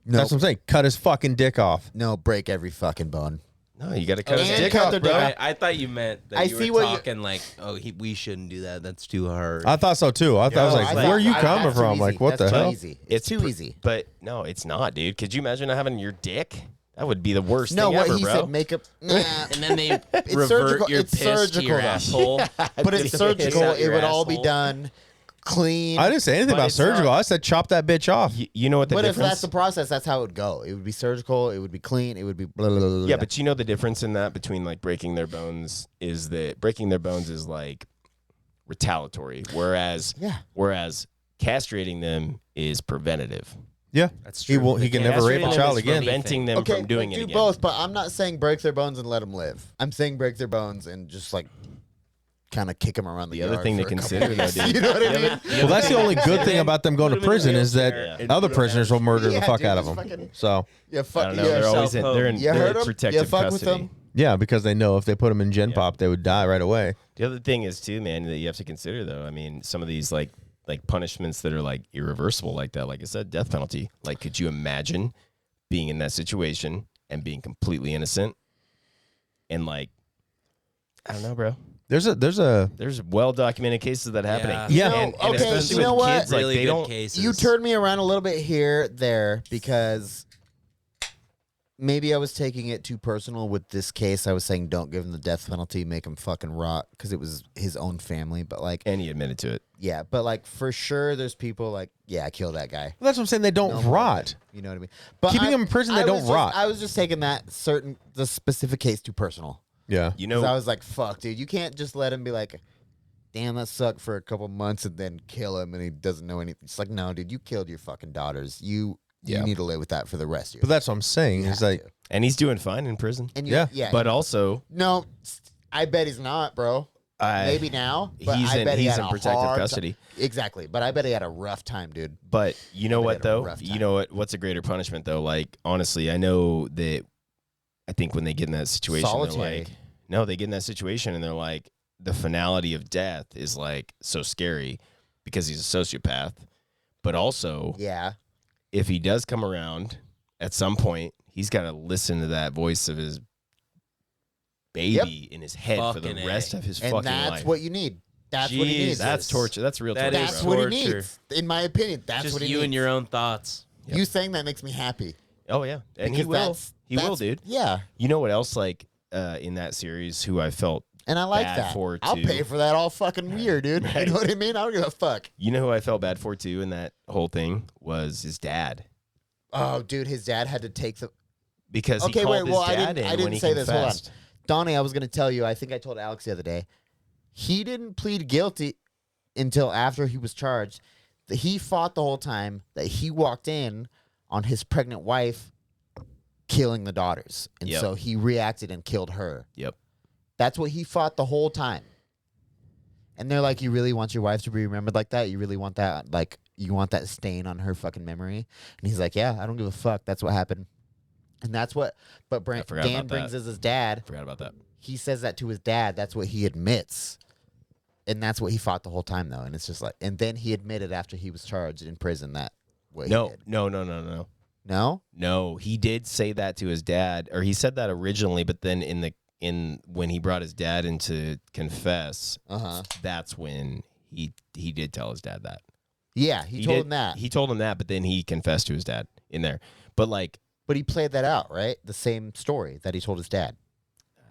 No, That's what I'm saying. Cut his fucking dick off. no, break every fucking bone. No, you got to cut his And dick cut off, their bro. dick I thought you meant that I you see were what you- talking like, oh, we shouldn't do that. That's too hard. I thought so too. I thought I was like, where are you coming that's too from? easy. Like, what That's the too hell? Easy. It's too easy. But no, it's not, dude. Could you imagine having your dick? That would be the worst No, thing what ever, he bro. said, makeup. Nah. and then they It's revert surgical. your It's piss to surgical, your though. asshole. But it's Piss surgical. out It your would all be asshole. done clean. I didn't say anything But about it's surgical. not- I said chop that bitch off. You know what the But if difference? that's the process, that's how it would go. It would be surgical. It would be clean. It would be blah, blah, blah, blah. Yeah, but you know the difference in that between like breaking their bones is that breaking their bones is like retaliatory, whereas Yeah. castrating them is preventative. Yeah. That's He true. won't. He can never rape Castrating a them child is again. Preventing them Okay, from doing but it do again. both. But I'm not saying break their bones and let them live. I'm saying break their bones and just like kind of kick them around the The other yard thing to for a couple consider, though, weeks. dude. You know what I mean? Well, that's the only good thing about them going to Put him in a prison is that wheelchair and other put him prisoners will murder the Yeah, fuck dude, out of just them. fucking- So Yeah, I fuck don't know. yeah. They're always in, they're in, You they're heard in 'em? You protective fuck with custody. them? yeah, because they know if they put them in gen pop, they would die right away. The other thing is too, man, that you have to consider though. I mean, some of these like punishments that are like irreversible like that, like I said, death penalty. Like, could you imagine being in that situation and being completely innocent and like, I don't know, bro. There's well documented cases of that happening. Yeah. And okay, especially you know with what? kids, like Really they good don't. cases. You turned me around a little bit here, there, because maybe I was taking it too personal with this case. I was saying don't give him the death penalty, make him fucking rot, because it was his own family. But like, And he admitted to it. yeah, but like for sure, there's people like, yeah, kill that guy. Well, that's what I'm saying. They don't No more rot. than- You know what I mean? But Keeping them in prison, they I don't was just- rot. I was just taking the specific case too personal. Yeah. You 'Cause know, I was like, fuck, dude, you can't just let him be like, damn, that sucked for a couple months and then kill him and he doesn't know anything. It's like, no, dude, you killed your fucking daughters. You need to live with that for the rest of your But that's what I'm saying. Is like, and he's doing fine in prison. and yeah. But also, no, I bet he's not, bro. Maybe now, but he's I in bet he he's had in a protective hard custody. Exactly, but I bet he had a rough time, dude. But you know bet what he had a though? rough You time. know what? What's a greater punishment though? Like honestly, I know that. I think when they get in that situation, Solitary. they're like, no, they get in that situation and they're like, the finality of death is like so scary because he's a sociopath. But also, Yeah, if he does come around at some point, he's got to listen to that voice of his baby in his head for the Fucking rest A. of his and fucking that's life. what you need. That's what he needs. That's torture. That's real That torture. is That's bro. what he torture. needs, in my opinion. That's Just what he you needs. and your own thoughts. Yep. You saying that makes me happy. Oh yeah, and he Because will. that's- He will, that's- dude. Yeah, You know what else? Like in that series, who I felt. and I like Bad that. for, I'll too. pay for that all fucking year, dude. Right. You know what I mean? I don't give a fuck. You know who I felt bad for too in that whole thing was his dad Oh, dude, his dad had to take the. because Okay, he called wait. Well, his I dad didn't. I in when didn't he say this. Hold on, confessed. Donnie. I was gonna tell you. I think I told Alex the other day. He didn't plead guilty until after he was charged. He fought the whole time that he walked in on his pregnant wife killing the daughters, and Yep. so he reacted and killed her. Yep. That's what he fought the whole time. And they're like, you really want your wife to be remembered like that? You really want that? Like, you want that stain on her fucking memory? And he's like, yeah, I don't give a fuck. That's what happened. And that's what, but I forgot Dan about brings that. as his dad. Forgot about that. He says that to his dad. That's what he admits. And that's what he fought the whole time, though. And it's just like, and then he admitted after he was charged in prison that what he No, did. no. No? No, he did say that to his dad, or he said that originally, but then when he brought his dad in to confess, Uh-huh. that's when he did tell his dad that. Yeah, he told did- him that. He told him that, but then he confessed to his dad in there. But like, But he played that out, right? The same story that he told his dad.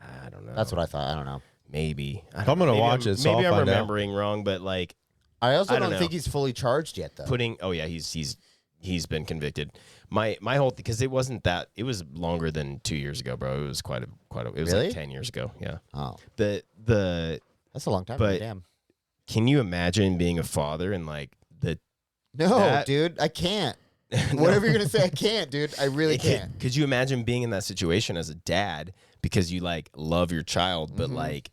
I don't know. That's what I thought. I don't know. Maybe. I I'm don't- gonna maybe watch it, so Maybe I'll I'm find out. remembering wrong, but like I also I don't don't know. think he's fully charged yet, though. putting. Oh yeah, he's been convicted. My whole because it wasn't that. It was longer than 2 years ago, bro. It was quite a. It was Really? like 10 years ago. Yeah. Oh, The that's a long time. But- Damn. Can you imagine being a father and like the No, that- dude, I can't. No. Whatever you're gonna say, I can't, dude. I really can't. Could you imagine being in that situation as a dad because you like love your child, but Mhm. like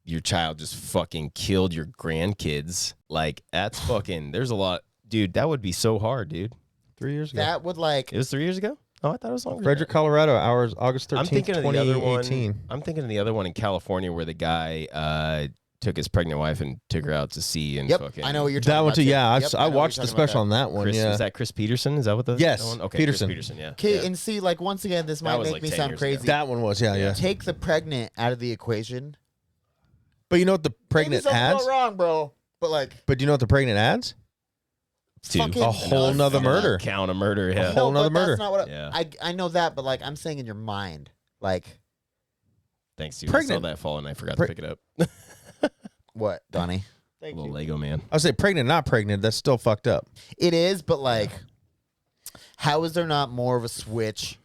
your child just fucking killed your grandkids. Like, that's fucking, there's a lot. Dude, that would be so hard, dude. 3 years ago. That would like It was 3 years ago? Oh, I thought it was longer. Frederick, Colorado, hours August 13th, I'm thinking of the other one. 2018. I'm thinking of the other one in California where the guy took his pregnant wife and took her out to sea and Yep, fucking. I know what you're talking That about. one too. Yeah, Yep, I know what watched you're the talking about special on that one. Chris, Yeah. Is that Chris Peterson? Is that what the Yes, that one? Okay, Peterson. Chris Peterson, yeah. Okay, Yeah. and see, like once again, this That might was make like me 10 sound years ago. crazy. That one was. Yeah. Take the pregnant out of the equation. But you know what the pregnant Maybe something adds? went wrong, bro. But like, But do you know what the pregnant adds? Two. fucking A whole nuts. nother murder. Count a murder, yeah. whole No, nother but murder. that's not what Yeah. I know that, but like I'm saying in your mind, like Thanks, dude. I Pregnant. saw that fall and I forgot Pre- to pick it up. what, Donnie? Little Lego man. I would say pregnant, not pregnant. That's still fucked up. It is, but like, how is there not more of a switch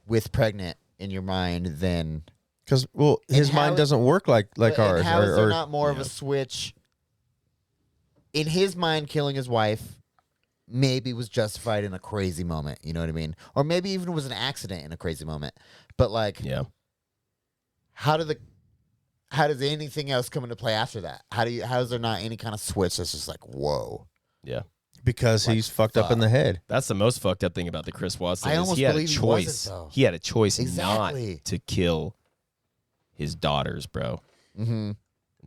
with pregnant in your mind than Because And his how mind it- doesn't work like and ours. how is there or- not more of a switch in his mind? Killing his wife maybe was justified in a crazy moment. You know what I mean? Or maybe even it was an accident in a crazy moment. But like, Yeah. how does anything else come into play after that? How is there not any kind of switch that's just like, whoa? Yeah. because Like, he's fucked up in the head. That's the most fucked up thing about the Chris Watts thing. I is almost he had a believe he wasn't, choice. though. He had a choice Exactly. not to kill his daughters, bro. Mm-hmm.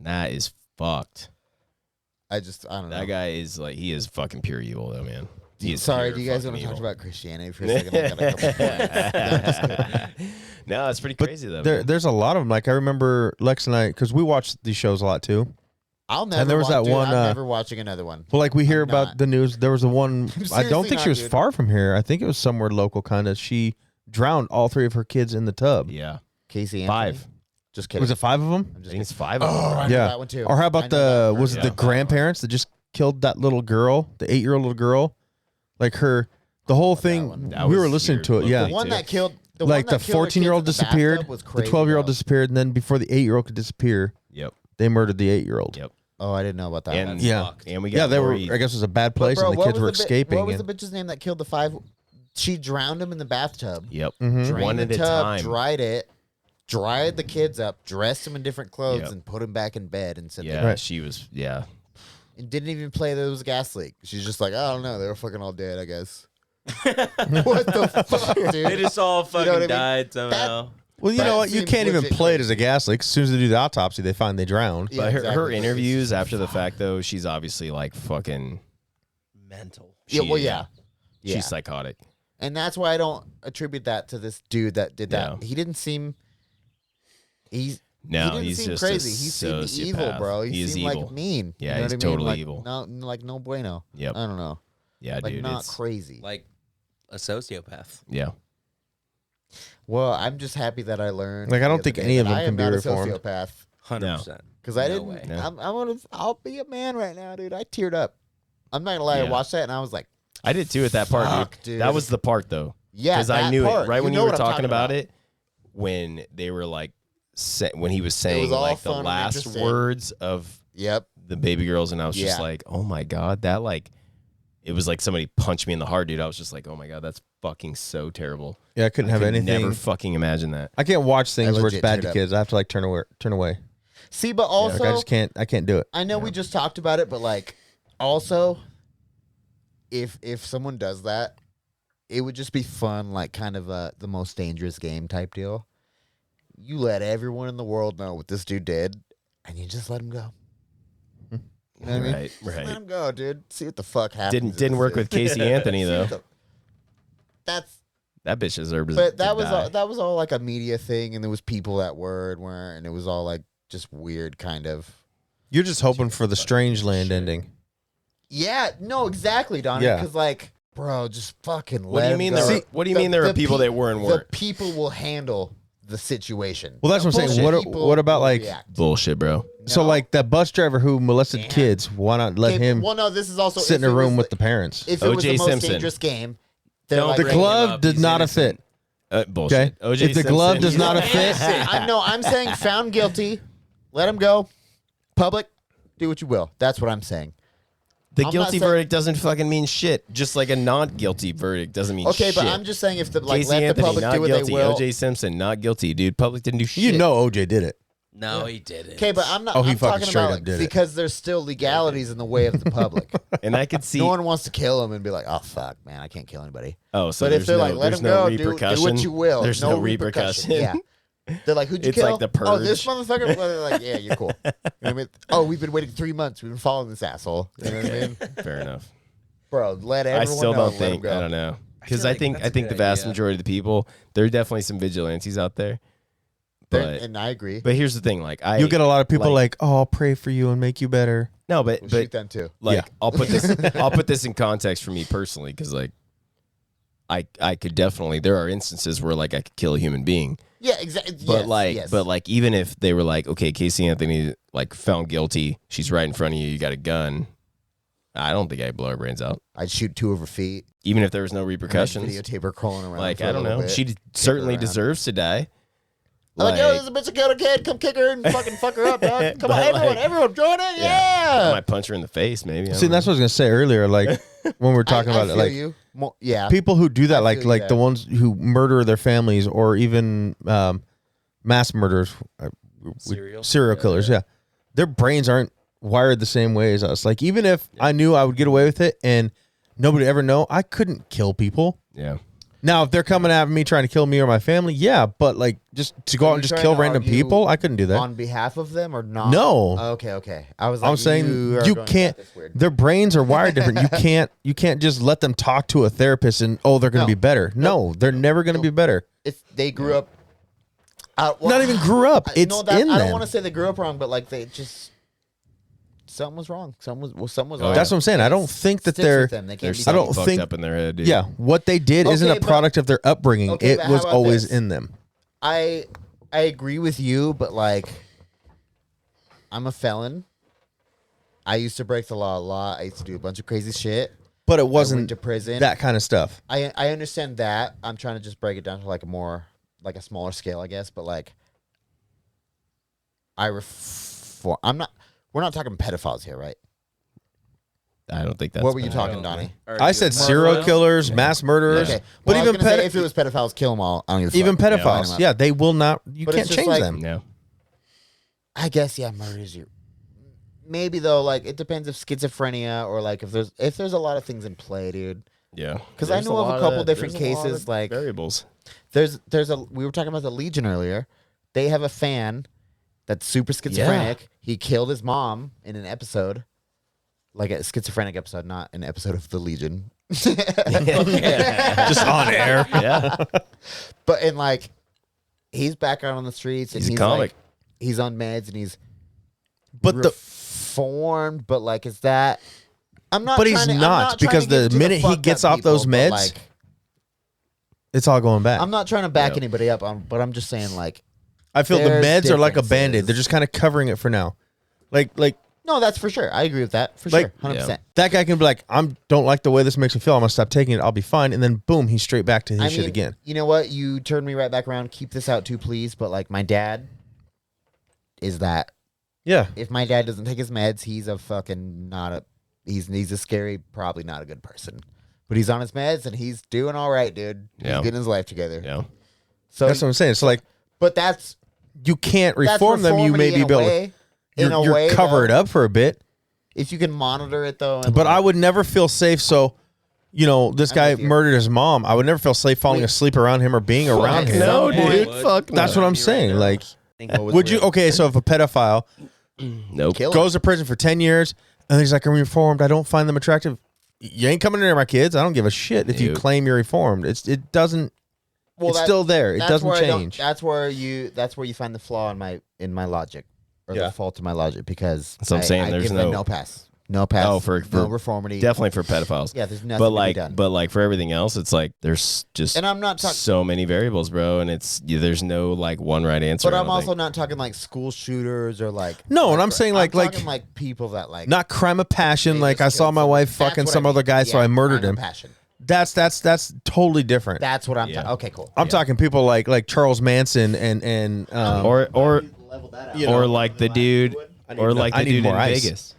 That is fucked. I don't know. That guy is like, he is fucking pure evil, though, man. He is Sorry, pure do you guys fucking want to talk evil. about Christianity for a second? I got a couple points. No, I'm just kidding. No, it's pretty crazy though. man. There's a lot of them. Like I remember Lex and I, because we watch these shows a lot too. I'll never. there was that dude, one, I'm uh, never watching another one. Well, like we hear I'm about not. the news. There was a one. I seriously don't think she not, was dude. far from here. I think it was somewhere local, kind of. She drowned all three of her kids in the tub. Yeah. Casey Anthony? 5. Just kidding. Was it 5 of them? I'm I just think it's kidding. 5 of them. Oh, I right? know Yeah. that one too. Or how I about know that was one. it the grandparents that just killed that little girl, the 8-year-old little girl? Like the whole thing. one. That We were was listening to it. weird Yeah. The one that killed. The Like one the that killed her kids 14-year-old in the disappeared, bathtub was the crazy, 12-year-old though. disappeared, and then before the 8-year-old could disappear, Yep. they murdered the 8-year-old. Yep. Oh, I didn't know about that. And one. Yeah. And we got Yeah, they were. Lori- I guess it was a bad But place, bro, and the what kids was were the escaping. What was and- the bitch's name that killed the 5? She drowned him in the bathtub. Yep. Mhm. Drained One the at a tub, time. dried it, dried the kids up, dressed them in different clothes, Yep. and put them back in bed and said, Yeah, Right. she was. Yeah. and didn't even play that it was a gas leak. She's just like, I don't know, they were fucking all dead, I guess. What the fuck, dude? They just all fucking what I mean? died somehow. Well, you That know what? You seems can't even legit play it crazy. as a gas leak. As soon as they do the autopsy, they find they drowned. Yeah, But her exactly. interviews after the fact, though, she's obviously like fucking. Mental. Yeah, well, yeah. Yeah. She's psychotic. And that's why I don't attribute that to this dude that did that. Yeah. He didn't seem. He No, didn't he's seem just crazy. a He seemed evil, sociopath. bro. He is seemed evil. like mean. Yeah, you know he's what I mean? totally Like, evil. No bueno. Yep. I don't know. Yeah, Like dude. not It's, crazy. Like a sociopath. yeah. Well, I'm just happy that I learned. Like, I don't the think other any day of that them I can am be not reformed. a sociopath 100%. because I No didn't. way. No. I'll be a man right now, dude. I teared up. I'm not gonna lie. I Yeah. watched that and I was like, I did too at that part, Fuck, dude. dude. That was the part, though. yeah, Because I that knew part. it right when know you were what I'm talking about it. When they were like, when he was saying all like the fun and last interesting. words of Yep. the baby girls, and I was just Yeah. like, oh my god, that like, it was like somebody punched me in the heart, dude. I was just like, oh my god, that's fucking so terrible. Yeah, I couldn't I have could anything. Never fucking imagine that. I can't watch things where it's legit bad teared to up. kids. I have to like turn away. See, but Yeah, also, like, I just can't. I can't do it. I know we just talked about it, but like, also, if someone does that, it would just be fun, like kind of the most dangerous game type deal. You let everyone in the world know what this dude did, and you just let him go. You know what I mean? Right, Just let right. him go, dude. See what the fuck happens. Didn't work with Casey Anthony See though. what the- That's. That bitch deserves. But that to was die. that was all like a media thing, and there was people that weren't, and it was all like just weird, kind of. You're just hoping for the strange land ending. Yeah, no, exactly, Donnie. Yeah. Because like, bro, just fucking. What do you mean? What do you The- mean there are the people pe- that were and The weren't? people will handle the situation. Well, that's what I'm saying. Bullshit What people about will like? react. Bullshit, bro. So No. like that bus driver who molested Yeah. kids. Why not let Okay, him Well, no, this is also sit in if a it room was with the parents? If it was O.J. the most Simpson. dangerous game, they're Don't like, The bring him glove up. did He's not innocent. fit. Bullshit. Okay. O.J. If the glove Simpson. does not fit, I'm saying found guilty. Let him go. Public, do what you will. That's what I'm saying. The I'm guilty not saying- verdict doesn't fucking mean shit. Just like a not guilty verdict doesn't mean Okay, shit. but I'm just saying if the Casey let Anthony, the public not do what guilty. they will. O.J. Simpson, not guilty, dude. Public didn't do shit. you know OJ did it. No, he didn't. Okay, but I'm not. Oh, he I'm fucking talking straight about up like, did it. because there's still legalities in the way of the public. And I could see. No one wants to kill him and be like, "Oh fuck, man, I can't kill anybody." Oh, so But if they're no, like, "Let there's him no go, do what you will," There's no repercussion. Yeah. They're like, "Who'd you It's kill?" like the Oh, this Purge. motherfucker. Well, they're like, "Yeah, you're cool." You know what I mean? Oh, we've been waiting 3 months. We've been following this asshole. You know what I mean? Fair enough. Bro, let everyone I still know. don't Let him think. go. I don't know because feel I like think that's a I think good the vast idea. majority of the people, there are definitely some vigilantes out there. But And I agree. but here's the thing, like You'll get a lot of people like, "Oh, I'll pray for you and make you better." no, but We'll but shoot them too. like Yeah. I'll put this in context for me personally because like I could definitely there are instances where like I could kill a human being. Yeah, exactly. But like even if they were like, okay, Casey Anthony like found guilty, she's right in front of you, you got a gun. I don't think I'd blow her brains out. I'd shoot 2 of her feet. Even if there was no and I'd repercussions. videotape her crawling around. Like for a I don't little know. bit. She Kick certainly her around. deserves to die. I'm like, yo, there's a bitch that killed a kid. Come kick her and fucking fuck her up, dog. Come on, But, everyone, like, everyone, join it. I Yeah. might punch her in the face, maybe. I See, don't that's what I was gonna say earlier. Like when we're talking I about it, feel like you. Yeah. people who do that, I like feel you the there. ones who murder their families, or even mass murderers, serial killers. Yeah, their brains aren't wired the same way as us. Like even if I knew I would get away with it and nobody would ever know, I couldn't kill people. Yeah. Now, if they're coming after me trying to kill me or my family, yeah, but like just to go Are out you and just trying kill to random argue people, I couldn't do that. on behalf of them or not? No. Okay. I was like, I'm saying you, are you going can't. about this weird. Their brains are wired different. You can't just let them talk to a therapist and they're going to No. be better. No, they're never going to be better. It's they grew up. Not even grew up. It's no, that, in I them. don't want to say they grew up wrong, but like they just something was wrong. Something was Oh, wrong. That's what I'm saying. I don't think that Sticks they're. with them. They can't There's be I don't something fucked think- up in their head, dude. Yeah, what they did isn't Okay, a but- product of their upbringing. Okay, It but how was about always this? in them. I agree with you, but like I'm a felon. I used to break the law a lot. I used to do a bunch of crazy shit. But it I went wasn't to prison. that kind of stuff. I understand that. I'm trying to just break it down to like a smaller scale, I guess. But like, I'm not. We're not talking pedophiles here, right? I don't think that's what were you bad. talking, Donnie? I said serial killers, mass murderers, Okay, but well, I was even gonna say if it was pedophiles, kill them all. I don't give a even fuck. pedophiles. Line 'em Yeah, up. they will not. You But it's can't just change like- them. No. I guess murder is your. Maybe though, like it depends if schizophrenia or like if there's a lot of things in play, dude. Yeah. 'Cause I There's know of a lot couple different there's a lot cases, of like- variables. There's a we were talking about the Legion earlier. They have a fan that's super schizophrenic. He killed his mom in an episode, like a schizophrenic episode, not an episode of the Legion. Just on air. Yeah. But and like, he's back out on the streets and He's a he's comic. like, he's on meds and he's But the reformed. But like, is that? I'm not. But he's trying to- I'm not, trying because to get the to minute he fucked gets up off those people, but, meds, like, it's all going back. I'm not trying to back Yeah. anybody up. But I'm just saying like. I feel the there's meds are like a band-aid. differences. They're just kind of covering it for now. Like No, that's for sure. I agree with that for Like- sure, 100%. that guy can be like, don't like the way this makes me feel. I'm gonna stop taking it. I'll be fine. And then boom, he's straight back to his shit again. You know what? You turned me right back around. Keep this out too, please. But like my dad is that. Yeah. If my dad doesn't take his meds, he's a fucking not a. He's a scary, probably not a good person. But he's on his meds and he's doing all right, dude. Yeah. He's getting his life together. Yeah. So, That's what I'm saying. So like, but that's you can't that's reform them. You reformity maybe in a be able to way. In a you're way, cover it though. up for a bit. If you can monitor it though. And But like- I would never feel safe. So, this I'm guy with you. murdered his mom. I would never feel safe falling Wait. asleep around him or being around him. No, Some dude. point- Fuck That's no. what I'm saying. Like, What was would you? real? Okay, so if a pedophile Nope. Kill him. goes to prison for 10 years and he's like, I'm reformed, I don't find them attractive. You ain't coming near my kids. I don't give a shit if you Nope. claim you're reformed. It doesn't. Well, it's that- still there. It that's doesn't where I don't- change. That's where you find the flaw in my logic, or Yeah. the fault in my logic, because That's what I'm saying, I there's give them no- no pass, no pass. Oh, for no reformity. Definitely for pedophiles. Yeah, there's nothing But to be like, done. but like for everything else, it's like there's just And I'm not talking. so many variables, bro, and there's no like one right answer. But I I'm don't also think. not talking like school shooters or like. No, and I'm saying like talking like people that like. not crime of passion. they Like just I saw killed my someone. wife That's fucking what some I other mean. guy, so I murdered crime him. of Passion. That's totally different. That's what I'm. Yeah. Okay, cool. I'm talking people like Charles Manson and or you know, or like the dude, or like I the need dude more in ice. Vegas,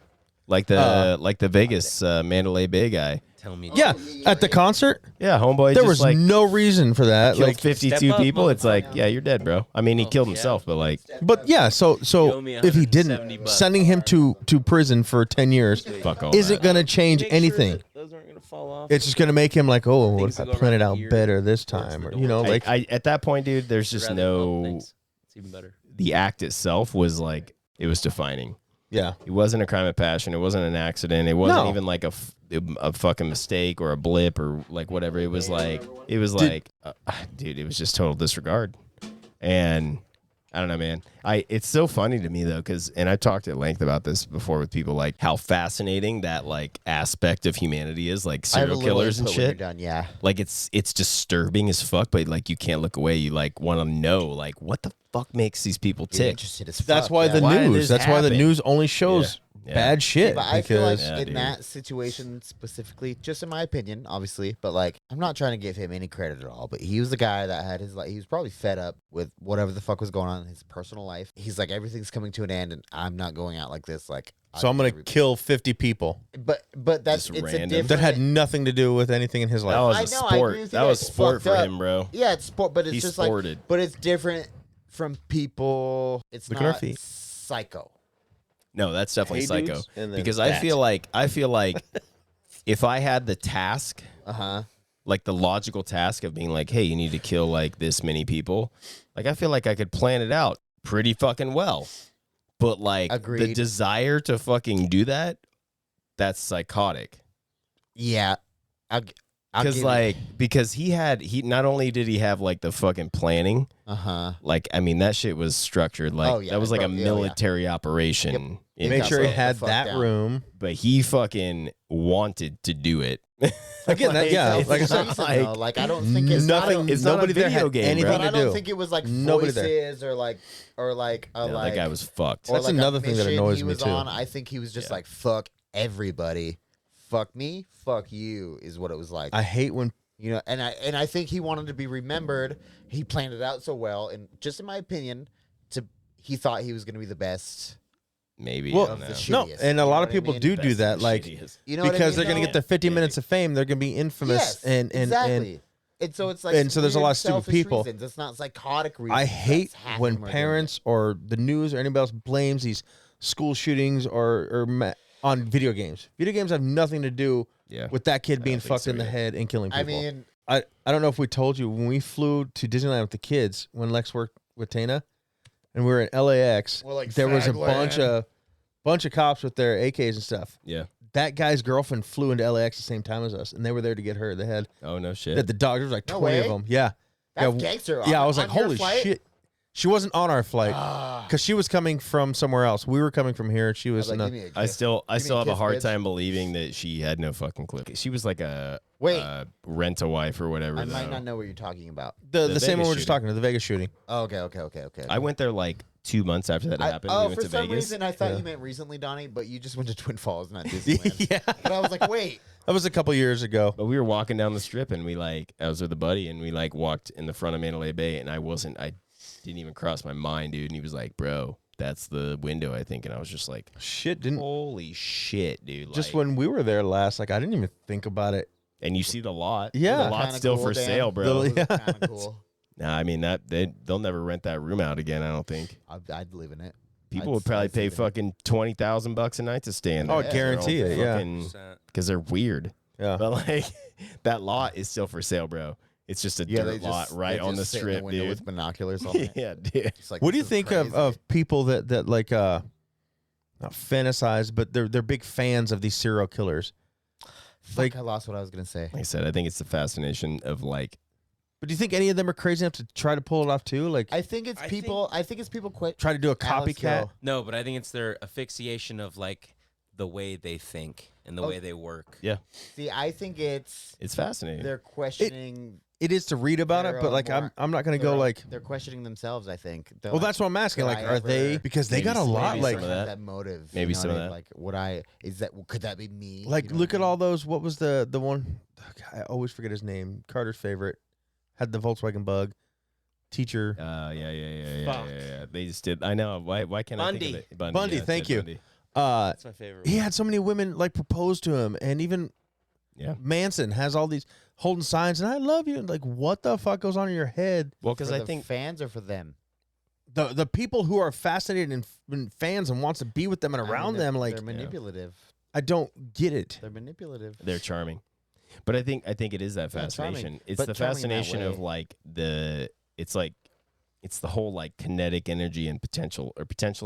like the Vegas Mandalay Bay guy. tell me. Yeah, at the concert, Yeah, homeboy. there just, was like, no reason for that. killed Like, 52 Step up, people. It's like, motherfucker. yeah, you're dead, bro. I mean, he killed himself, but like, but yeah, so You owe me if he 170 didn't, bucks. sending him to prison for 10 years fuck all isn't that. gonna change Make sure anything. that those aren't gonna fall off. It's just gonna make him like, oh, what Things if I that go plan it around out here better this towards time, the or door. you know, like I at that point, dude, there's just Rather bump no. things. It's even better. The act itself was like, it was defining. yeah. It wasn't a crime of passion. It wasn't an accident. It wasn't No. even like a fucking mistake or a blip or like whatever. It was like, dude, it was just total disregard. And I don't know, man. It's so funny to me though, and I've talked at length about this before with people, like how fascinating that like aspect of humanity is, like I have a serial little killers and input when you're shit. done, yeah. Like it's disturbing as fuck, but like you can't look away. You like want to know like what the fuck makes these people You're tick. interested as fuck. That's why yeah. the Why did news. this That's why the happen? news only shows Yeah. bad shit. But I feel like because Yeah, in dude. that situation specifically, just in my opinion, obviously, but like I'm not trying to give him any credit at all. But he was the guy that had his, like, he was probably fed up with whatever the fuck was going on in his personal life. He's like, everything's coming to an end, and I'm not going out like this. Like, so I'm gonna kill 50 people But that's Just it's random. a different. that had nothing to do with anything in his That life. was a I know, I agree sport. with you That that was it's sport for fucked up. him, bro. Yeah, it's sport, but it's He just sported. like, but it's different from people. It's Look at our not feet. psycho. No, that's definitely Hey, psycho. dudes, and then Because I that. feel like if I had the task, like the logical task of being like, hey, you need to kill like this many people, like I feel like I could plan it out pretty fucking well. But like the Agreed. desire to fucking do that, that's psychotic. Yeah, I'll Because give like because he not only did he have like the fucking planning, like I mean that shit was structured like Oh, yeah, that was like a bro. Yeah, yeah. military operation. in Make sure he Fuck had the fuck that down. room. but he fucking wanted to do it. Again, that, yeah, It's like I said, reason, though. Like I don't think it's nothing. it's not a nobody there video had game, anything bro. But to I don't do. think it was like Nobody there. voices or like Yeah, like that guy was fucked. or That's like a another thing that mission annoys he me, was too. on. I think he was just Yeah. like fuck everybody, fuck me, fuck you is what it was like. I hate when You know, and I think he wanted to be remembered. He planned it out so well, and just in my opinion, he thought he was going to be the best. Maybe well, I don't know. the shit. no, shittiest, and you a know lot what of I people mean? do Best that, and like shittiest. You know what I because mean, they're gonna though? get their 50 Maybe. minutes of fame. They're gonna be infamous, Yes, and exactly. And so it's like, and so there's a weird, lot of stupid selfish people. Reasons. It's not psychotic reasons. I hate That's half when of them are doing parents or the news or anybody else blames these school shootings on video games. Video games have nothing to do Yeah. with that kid I being don't think fucked so in the either. head and killing it. I people. mean, I don't know if we told you when we flew to Disneyland with the kids when Lex worked with Tana, and we were in LAX. We're like, there was a Fagland. bunch of cops with their AKs and stuff. Yeah. That guy's girlfriend flew into LAX the same time as us, and they were there to get her. They had Oh no shit. the dog. There was like No 20 of way. them. Yeah, that's yeah, gangster. yeah. I On- was like, on your holy flight? shit. She wasn't on our flight Ah. because she was coming from somewhere else. We were coming from here, and she I was was in like, a, give me a I kiss. still Give me a have a kiss, hard bitch. time believing that she had no fucking clue. She was like a Wait. rent-a-wife or whatever. I might though. not know what you're talking about. the same Vegas one we're just shooting. talking to, the Vegas shooting. Oh, okay. I went there like 2 months after that happened. We went for to some Vegas. reason, I thought Yeah. you meant recently, Donnie, but you just went to Twin Falls, not Disneyland. Yeah, But I was like, wait. that was a couple years ago. But we were walking down the strip and I was with a buddy and we like walked in the front of Mandalay Bay and I didn't even cross my mind, dude. And he was like, bro, that's the window, I think. And I was just like, Shit, didn't holy shit, dude. just like, when we were there last, like I didn't even think about it. and you see the lot. Yeah. The lot's Kinda still cool, for Dan. sale, bro. Those- Those are Yeah. kinda cool. Nah, I mean they'll never rent that room out again, I don't think. I'd live in it. People I'd would probably live pay in it. fucking $20,000 a night to stay in there. Oh, I guarantee it, yeah. Because they're weird. Yeah. But like that lot is still for sale, bro. It's just a dirt lot right on the sit in strip, window dude. with binoculars on it. Yeah, dude. It's like, What do you this is think crazy. of people that like not fantasize, but they're big fans of these serial killers? Fuck, like- I lost what I was gonna say. Like I said, I think it's the fascination of like But do you think any of them are crazy enough to try to pull it off too? Like I think it's people. I think it's people quit. try to do a Alex, copycat? go. No, but I think it's their asphyxiation of like the way they think and the Oh. way they work. See, I think it's it's fascinating. they're questioning. It is to read about it, Their but own like more- I'm not gonna their go own- like. they're questioning themselves. I think. They're Well, like, that's what I'm asking. could Like, I are they ever- because they maybe got a some- lot maybe like some of have that. motive. Maybe you know some what of I mean? that. Like, could that be me? like You know look what at I all mean? those. What was the one? I always forget his name. Carter's favorite had the Volkswagen Bug. Teacher. Yeah. They just did. I know. Why can't I think Bundy. of it? Bundy, yeah, thank Ted you. Bundy. Uh, That's my favorite. he one. had so many women like propose to him, and even Yeah. Manson has all these holding signs, and I love you. And like, what the fuck goes on in your head? Well, because For I the think fans are for them. The people who are fascinated and fans and wants to be with them and around them, like, they're manipulative. I don't get it. They're manipulative. they're charming, but I think it is that Yeah, charming. fascination. It's But the charming in that fascination of way. like it's the whole like kinetic energy and potential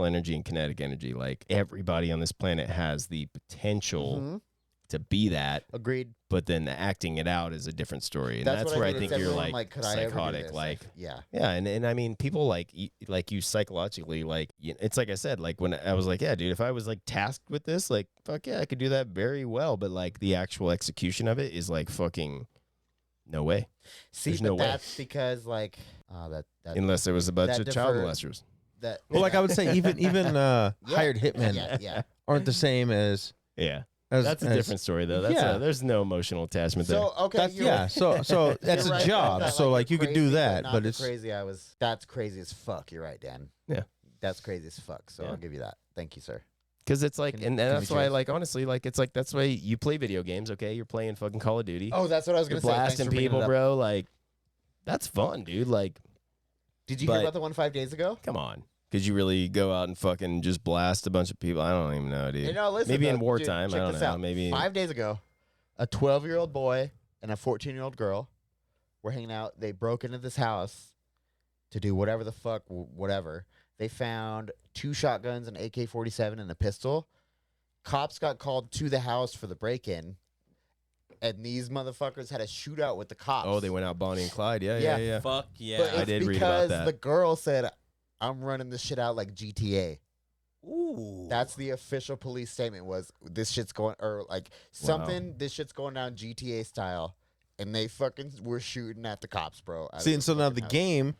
energy and kinetic energy. Like everybody on this planet has the potential to be that, Agreed. but then acting it out is a different story, and That's that's what where I mean. think It's you're everyone like could I ever do psychotic. this? Like yeah. yeah, and I mean, people like you psychologically, like it's like I said, like when I was like, yeah, dude, if I was like tasked with this, like fuck yeah, I could do that very well. But like the actual execution of it is like fucking no way. See, There's but no way. that's because like that Unless there was a bunch that of child defer- molesters. that Well, like I would say, even hired hitmen yeah. aren't the same as Yeah, as that's a different story though. There's no emotional attachment there. So okay, That's, you're yeah, right. so that's You're a right job. about that, So like you you're could do crazy, that, not but the it's crazy. That's crazy as fuck. You're right, Dan. Yeah. That's crazy as fuck. So Yeah. I'll give you that. Thank you, sir. Because it's like, Can- and can we that's why, cheers? like, honestly, like, it's like that's why you play video games. Okay, you're playing fucking Call of Duty. Oh, that's what I was You're gonna say. Thanks blasting for bringing it people, up. bro. Like, that's fun, dude. Like, Did you But- hear about the one 5 days ago? come on. Could you really go out and fucking just blast a bunch of people? I don't even know, dude. You know, listen, Maybe in though, wartime. dude, check I don't this know. out. Maybe 5 days ago, a 12-year-old boy and a 14-year-old girl were hanging out. They broke into this house to do whatever the fuck, whatever. They found 2 shotguns, an AK-47, and a pistol. Cops got called to the house for the break-in, and these motherfuckers had a shootout with the cops. Oh, they went out Bonnie and Clyde. Yeah, Yeah. yeah, yeah. Fuck yeah. But I it's did read about because that. the girl said, "I'm running this shit out like GTA." Ooh. That's the official police statement. Was this shit's going or like something? This shit's going down GTA style, and they fucking were shooting at the cops, bro. out of see, and the so now fucking the house. game,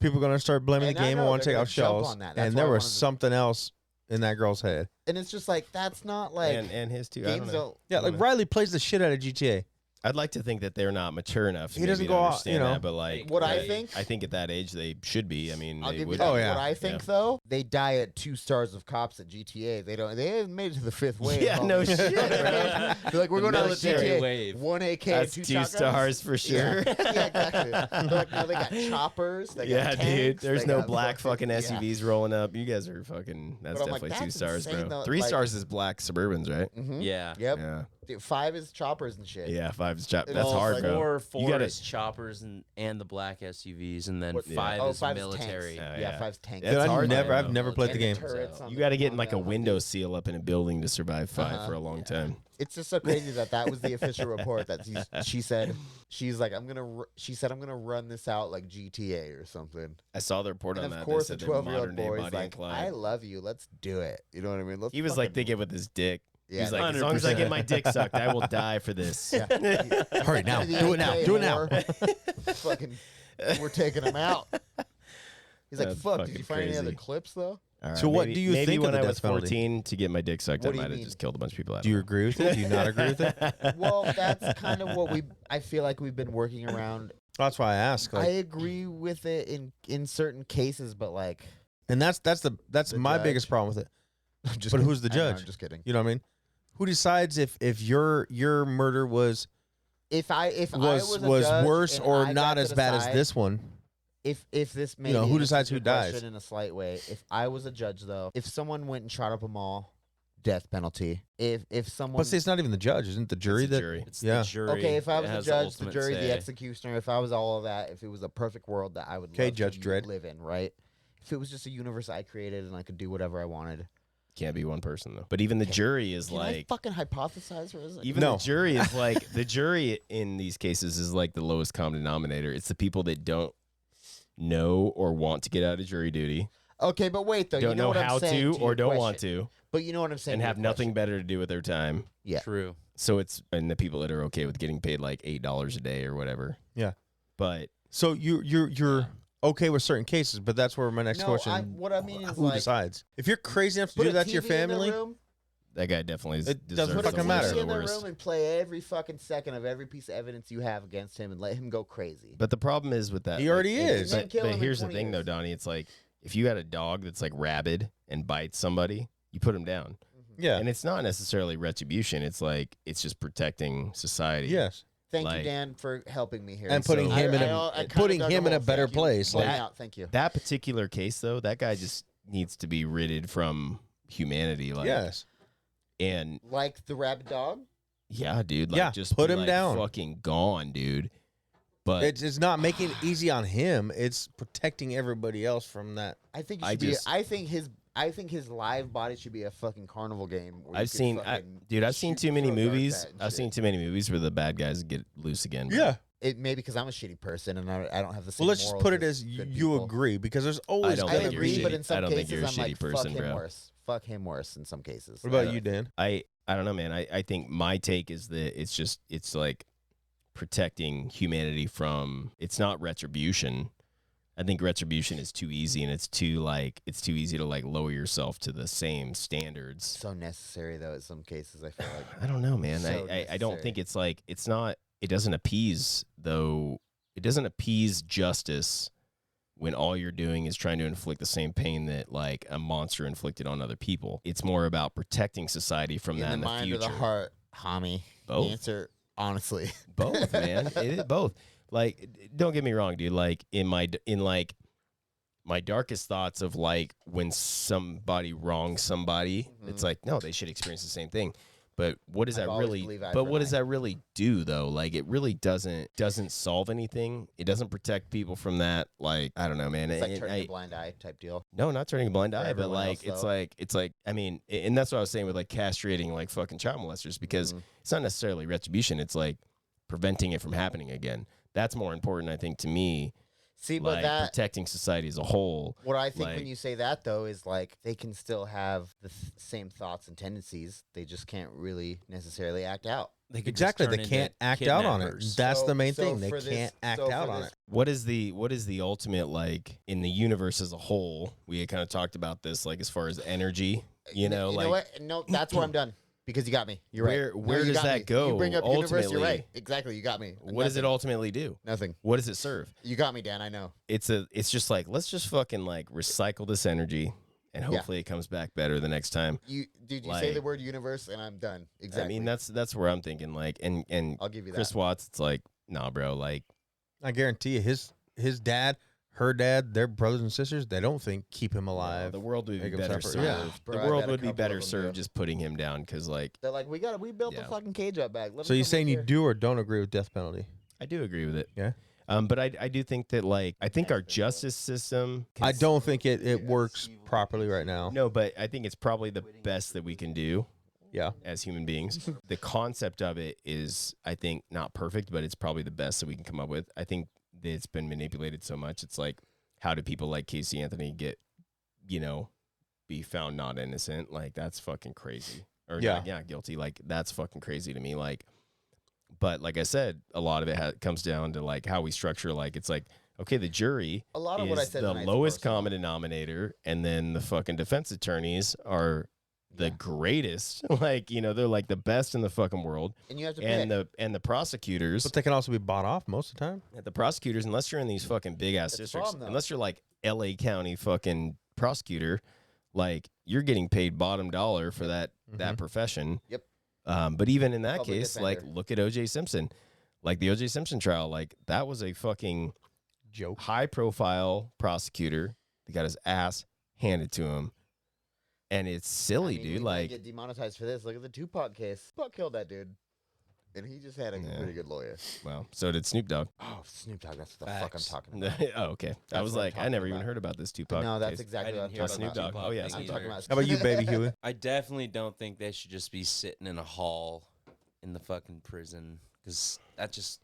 people are gonna start blaming And the I game and know, want to they're take gonna out jump shells, on that. That's and why there I was wanted to- something else in that girl's head. and it's just like that's not like and his too. I don't games know. don't. Yeah, like Riley plays the shit out of GTA. I'd like to think that they're not mature enough. To He doesn't maybe go out, understand you know. that, but like What I they- think- I think at that age they should be. I mean, I'll they give you would. that. Oh, yeah. What I think though, they die at 2 stars of cops at GTA. They haven't made it to the 5th wave. Yeah, no shit. They're like, we're going to military GTA. wave. 1 AK, That's 2 2 shotguns. stars for sure. Yeah, yeah, exactly. They're like, now they got choppers. They Yeah, got dude. tanks, There's they no got black fucking yeah. SUVs rolling up. You guys are fucking. That's But I'm like, definitely 2 that's stars, insane, bro. though. 3 Like- stars is black Suburbans, right? Mhm. Yeah. Yep. Yeah. Dude, 5 is choppers and shit. Yeah, 5 is chop. It That's all hard, like bro. Four You gotta- is choppers and the black SUVs, and then What- five oh, is 5 is military. tanks. Oh, Yeah, yeah. 5's tanks. That's Dude, hard, man. I've never played the And game. turrets on You the- got to get in on like the a Humvee. window seal up in a building to survive 5 Uh-huh. for a long time. It's just so crazy that was the official report that she said she's like I'm gonna run this out like GTA or something. I saw the report And on of that. course, They the said they're 12-year-old modern day boy's Bonnie and like, Clyde. I love you. Let's do it. You know what I mean? Let's He was like fucking- thinking with his dick. Yeah, He's like, as long as I get my dick sucked, I will die for this. Hurry now, The do it now, AK do it now. war, fucking, we're taking him out. He's like, That's fuck. Did fucking you find any other crazy. clips though? All right, So what maybe- do you maybe think of when the I death was penalty? 14 to get my dick sucked, What I do you might have mean? just killed a bunch of people. I Do you don't know. agree with it? Do you not agree with it? Well, that's kind of what I feel like we've been working around. That's why I ask. I Like, agree with it in certain cases, but like, and that's The my judge. biggest problem with it. I'm just But kidding. who's the I know, judge? I'm just kidding. You know what I mean? Who decides if your murder was If I was a was judge worse and or I not got to as bad as decide- this one? If this may You know, be who an decides who answer dies? question in a slight way, if I was a judge though, if someone went and shot up a mall, death penalty. If someone But see, it's not even the judge, isn't it the jury It's the that? jury. It's Yeah. the jury. okay, if I that was has the judge, the ultimate jury, the say. executioner, if I was all of that, if it was a perfect world that I would Okay, love Judge to Dredd. live in, right? If it was just a universe I created and I could do whatever I wanted, Can't be one person though. But even the jury is can I like, fucking hypothesize, or is it? even No. the jury is like, the jury in these cases is like the lowest common denominator. It's the people that don't know or want to get out of jury duty, Okay, but wait though, don't you know know what how I'm saying to your or don't want question. to, But you know what I'm saying, and to have your nothing question. better to do with their time. Yeah. True. So it's and the people that are okay with getting paid like $8 a day or whatever. Yeah. But So you're okay with certain cases, but that's where my next No, question. what I mean is who like, decides? If you're crazy enough to put do a that to your TV in the family, room, that guy definitely It deserves doesn't the fucking worst matter. of Put the him in the worst. room and play every fucking second of every piece of evidence you have against him and let him go crazy. But the problem is with that. He already and- is. You can't But, kill him in here's the 20 thing, though, years. Donnie. It's like if you had a dog that's like rabid and bites somebody, you put him down. Yeah. And it's not necessarily retribution. It's like it's just protecting society. Yes. Thank Like- you, Dan, for helping me here. And putting so- him in I a kinda putting dug him in a hole. better Thank you. place. Pull me Like, out. Thank you. That particular case, though, that guy just needs to be ridded from humanity. Like, yes. and Like the rabid dog. yeah, dude. Like, Yeah, just put be, him like, down. Fucking gone, dude. But It's not making it easy on him. It's protecting everybody else from that. I think. It I should be. just- I think his live body should be a fucking carnival game. Where you I've could seen, fucking I've seen shoot too many throw darts movies. at and I've shit. seen too many movies where the bad guys get loose again. bro. Yeah. It maybe because I'm a shitty person and I don't have the same. Well, let's just morals put it as good you people. agree, because there's always don't I think gonna you're agree, be. but in some I don't think cases you're a I'm like, shitty person, fuck him bro. worse. Fuck him worse in some cases. What about you, Dan? I don't know, man. I think my take is that it's like protecting humanity from. It's not retribution. I think retribution is too easy, and it's too easy to like lower yourself to the same standards. So necessary though. In some cases, I feel like I don't know, man. So I don't think necessary. it's not. It doesn't appease though. It doesn't appease justice when all you're doing is trying to inflict the same pain that like a monster inflicted on other people. It's more about protecting society from that in in the the mind future. or the heart, homie. Both. The answer, honestly. Both, man. It is both. Like, don't get me wrong, dude. Like in my darkest thoughts of like when somebody wrongs somebody, it's like no, they should experience the same thing. But what does I've that always really? believed eye But for what an does that really do though? Like it really doesn't solve anything. It doesn't protect people from that. Like I don't know, man. It's like And turning a blind eye type deal. no, not turning a blind eye, but everyone like else, though. it's like I mean, and that's what I was saying with like castrating like fucking child molesters because it's not necessarily retribution. It's like preventing it from happening again. That's more important, I think, to me. See, but Like that protecting society as a whole. what I think like- when you say that though is like they can still have the same thoughts and tendencies. They just can't really necessarily act out. They could Exactly. just They turn can't into act out on it. kidnappers. That's So- the main so thing. They for this- can't act so for out on this- it. What is the ultimate like in the universe as a whole? We had kind of talked about this, like as far as energy, you know, you like know what? No, that's where I'm done because you got me. You're right. Where you does got that me. go You bring up universe. You're ultimately? right. Exactly. You got me. what does it Nothing. ultimately do? Nothing. What does it serve? You got me, Dan. I know. It's just like let's just fucking like recycle this energy and hopefully it comes back better the next time. Did you Like- say the word universe and I'm done. Exactly. I mean that's where I'm thinking like and I'll give you Chris that. Watts, it's like nah, bro, like I guarantee you, his dad, her dad, their brothers and sisters, they don't think keep him alive. the world would be Make him better suffer. served. Yeah. Bro, The I world bet a would be couple better of them served do. just putting him down because like They're like, we built Yeah. the fucking cage up back. Let So him you're come saying live you here. do or don't agree with death penalty? I do agree with it. Yeah. But I do think that like I think our justice system. I don't think it works properly right now. No, but I think it's probably the best that we can do Yeah. as human beings. The concept of it is, I think, not perfect, but it's probably the best that we can come up with. I think that it's been manipulated so much. It's like, how do people like Casey Anthony get, be found not innocent? Like that's fucking crazy. Or Yeah. not guilty. Like that's fucking crazy to me. Like, but like I said, a lot of it comes down to like how we structure. Like it's like, okay, the jury A lot of is what I said the tonight's lowest personal. common denominator, and then the fucking defense attorneys are the greatest. Like they're like the best in the fucking world. And you have to And pick. the prosecutors, But they can also be bought off most of the time. the prosecutors, unless you're in these fucking big ass That's the districts, problem, though. unless you're like L.A. County fucking prosecutor, like you're getting paid bottom dollar for that profession. Yep. But even in that Public case, defender. like look at O.J. Simpson, like the O.J. Simpson trial, like that was a fucking Joke. high profile prosecutor that got his ass handed to him. And it's silly, I mean, dude. we might Like, get demonetized for this. Look at the Tupac case. Tupac killed that dude, and he just had a pretty good lawyer. well, so did Snoop Dogg. Oh, Snoop Dogg. That's what the fuck I'm Facts. talking about. Oh, okay. I That's was what I'm like, I talking never even about. heard about this Tupac. No, that's case. exactly I what I'm didn't hear talking Snoop about. Dogg. Oh, yeah, thing Snoop I'm Dogg. talking about. How about you, Baby Huey? I definitely don't think they should just be sitting in a hall in the fucking prison because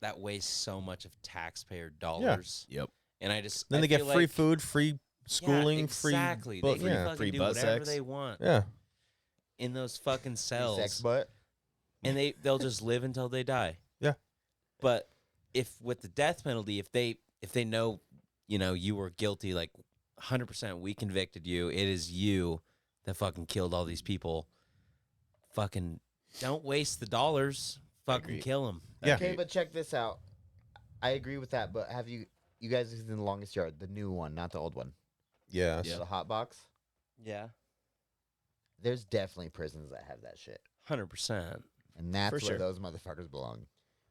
that wastes so much of taxpayer dollars. Yep. And Then I they get feel free like- food, free schooling, yeah, free exactly. book. They can Yeah. fucking Free do bus whatever sex. they want Yeah. in those fucking cells, Sex butt. and they'll just live until they die. Yeah. But if with the death penalty, if they know, you were guilty, like 100%, we convicted you. It is you that fucking killed all these people. Fucking don't waste the dollars. Fucking kill them. Yeah. Okay, but check this out. I agree with that, but have you guys seen The Longest Yard, the new one, not the old one? Yes. The hot box. Yeah. there's definitely prisons that have that shit, 100%. and that's For where sure. those motherfuckers belong.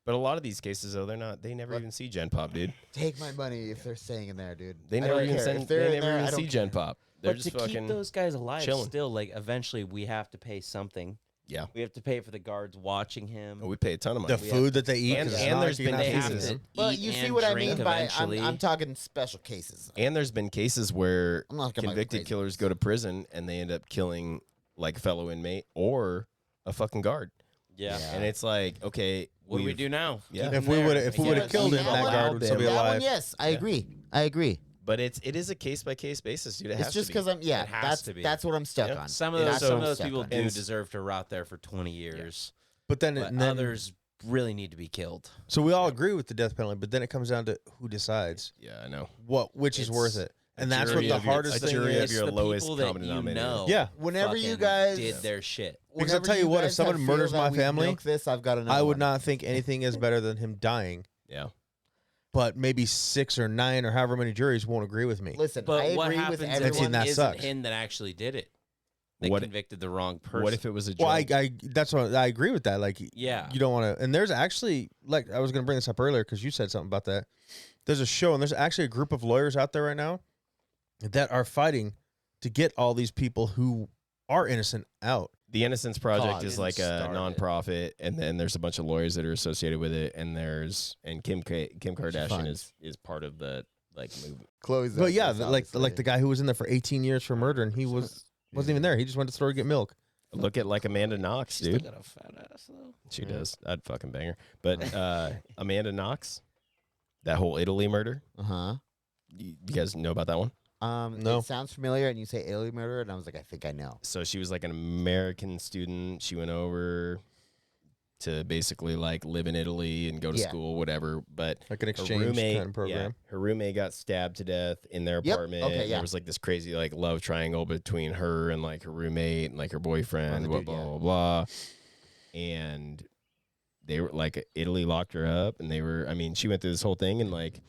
But a lot of these cases, though, they never even see Gen Pop, dude. Take my money if they're staying in there, dude. They I never don't even care. send, If they're they in never there, even I see don't Gen care. Pop. They're But just to keep fucking those guys alive, chilling. still, like, eventually we have to pay something. Yeah. We have to pay for the guards watching him. We pay a ton of money. The food that they eat, And- 'cause it's and not there's like you been can They feed have cases. to them. But eat you see and what I drink mean by eventually. I'm talking special cases. And there's been cases where I'm not gonna go convicted crazy. killers go to prison and they end up killing like a fellow inmate or a fucking guard. yeah. And it's like, okay, What do we do now? Yeah. Keep If him we there. would have Yeah. killed him, that that one- guard would still be that alive. one, yes, I agree. But it is a case by case basis, dude. It It's has just to be. because It has to be. that's what I'm stuck Yeah. on. Some of That's those, what I'm stuck people on. do And- deserve to rot there for 20 years. But then, But and then others really need to be killed. so we all agree with the death penalty, but then it comes down to who decides Yeah, I know. which is It's worth it, and a that's what jury the of your- hardest a thing jury of is. your the lowest people that common you denominator. know Yeah. Whenever you fucking guys did their shit. Because I'll whenever tell you what, if guys someone have murders feel my that we family, milk this, I've got another I would one. not think anything is better than him dying. Yeah. But maybe 6 or 9 or however many juries won't agree with me. Listen, But I what agree happens with if everyone. that it sucks. isn't him that actually did it? They What- convicted the wrong person. What if it was a Well, drunk? that's what I agree with that. Like, Yeah. you don't want to. And there's actually, like, I was going to bring this up earlier because you said something about that. There's a show, and there's actually a group of lawyers out there right now that are fighting to get all these people who are innocent out. The Innocence Project Cause is like a started. nonprofit, and then there's a bunch of lawyers that are associated with it, and Kim Kardashian funds. is part of the like movement. Chloe's But yeah, this, like obviously. the guy who was in there for 18 years for murder, and he wasn't even there. He just went to the store to get milk. Look at like Amanda Knox, She's still dude. got a fat ass though. She does. I'd fucking bang her. But Amanda Knox, that whole Italy murder. You guys know about that one? No. It sounds familiar, and you say alien murder, and I was like, I think I know. So she was like an American student. She went over to basically like live in Italy and go to Yeah. school, whatever. But Like an her exchange roommate, kind of program. yeah, her roommate got stabbed to death in their Yep. apartment. Okay, and yeah. There was like this crazy like love triangle between her and like her roommate and like her boyfriend, Other blah dude, blah yeah. blah blah. And they were like Italy locked her up, and they were. I mean, she went through this whole thing, and like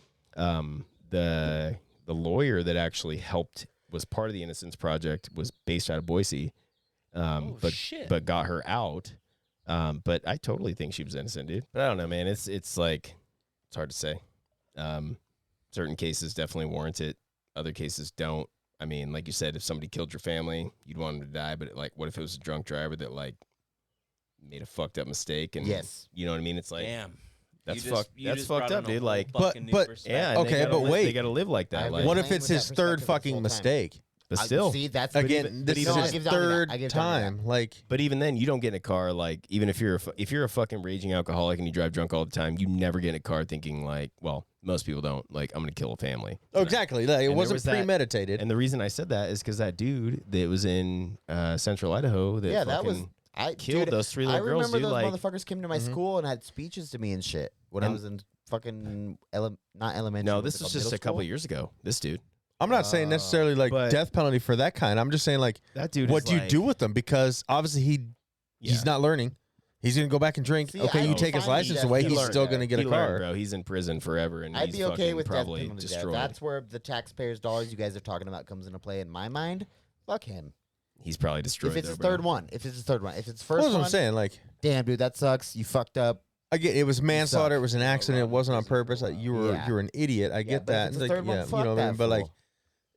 the lawyer that actually helped was part of the Innocence Project was based out of Boise, but shit. but got her out. But I totally think she was innocent, dude. But I don't know, man. It's like it's hard to say. Certain cases definitely warrant it. Other cases don't. I mean, like you said, if somebody killed your family, you'd want them to die. But like, what if it was a drunk driver that like made a fucked up mistake? And Yes. you know what I mean. It's like Damn. that's You just- fucked. you That's just fucked brought up, in a dude. whole Like, fucking new but- perspective. yeah, Okay, but they wait. gotta live like that. I've Like, been What if playing it's with his that third perspective fucking this whole time. mistake? but I- still, see, that's Again, this is no, I his give Tommy that. third I give Tommy that. time. Like, But even then, you don't get in a car like even if you're a fucking raging alcoholic and you drive drunk all the time, you never get in a car thinking like, well, most people don't like I'm gonna kill a family. oh, exactly. Like, it And there wasn't was that- premeditated. And the reason I said that is because that dude that was in Central Idaho that Yeah, that was fucking killed killed those three little girls, I remember dude, those like- motherfuckers came to my school and had speeches to me and shit when I And- was in fucking not elementary. no, what's this it was called, just middle a couple school? years ago. This dude, I'm not saying necessarily like but- death penalty for that kind. I'm just saying like that dude. what is do you like- do with them? Because obviously he's not learning. He's gonna go back and drink. See, Okay, I you don't take his find license death away. penalty He's learned, still bro. gonna get He a learned, car. bro. He's in prison forever, and I'd he's be okay fucking with death probably penalty. There. destroyed. That's where the taxpayers' dollars you guys are talking about comes into play in my mind. Fuck him. He's probably destroyed. If it's though, his bro. third one, if it's his third one, if it's Well, first that's what one, I'm saying. Like, damn dude, that sucks. You fucked up. I get it was manslaughter. It was an accident. It wasn't on purpose. prison for a You while. were Yeah. you were an idiot. I get but if that. it's the Like, third one, yeah, fuck you know what I that mean. But like, fool.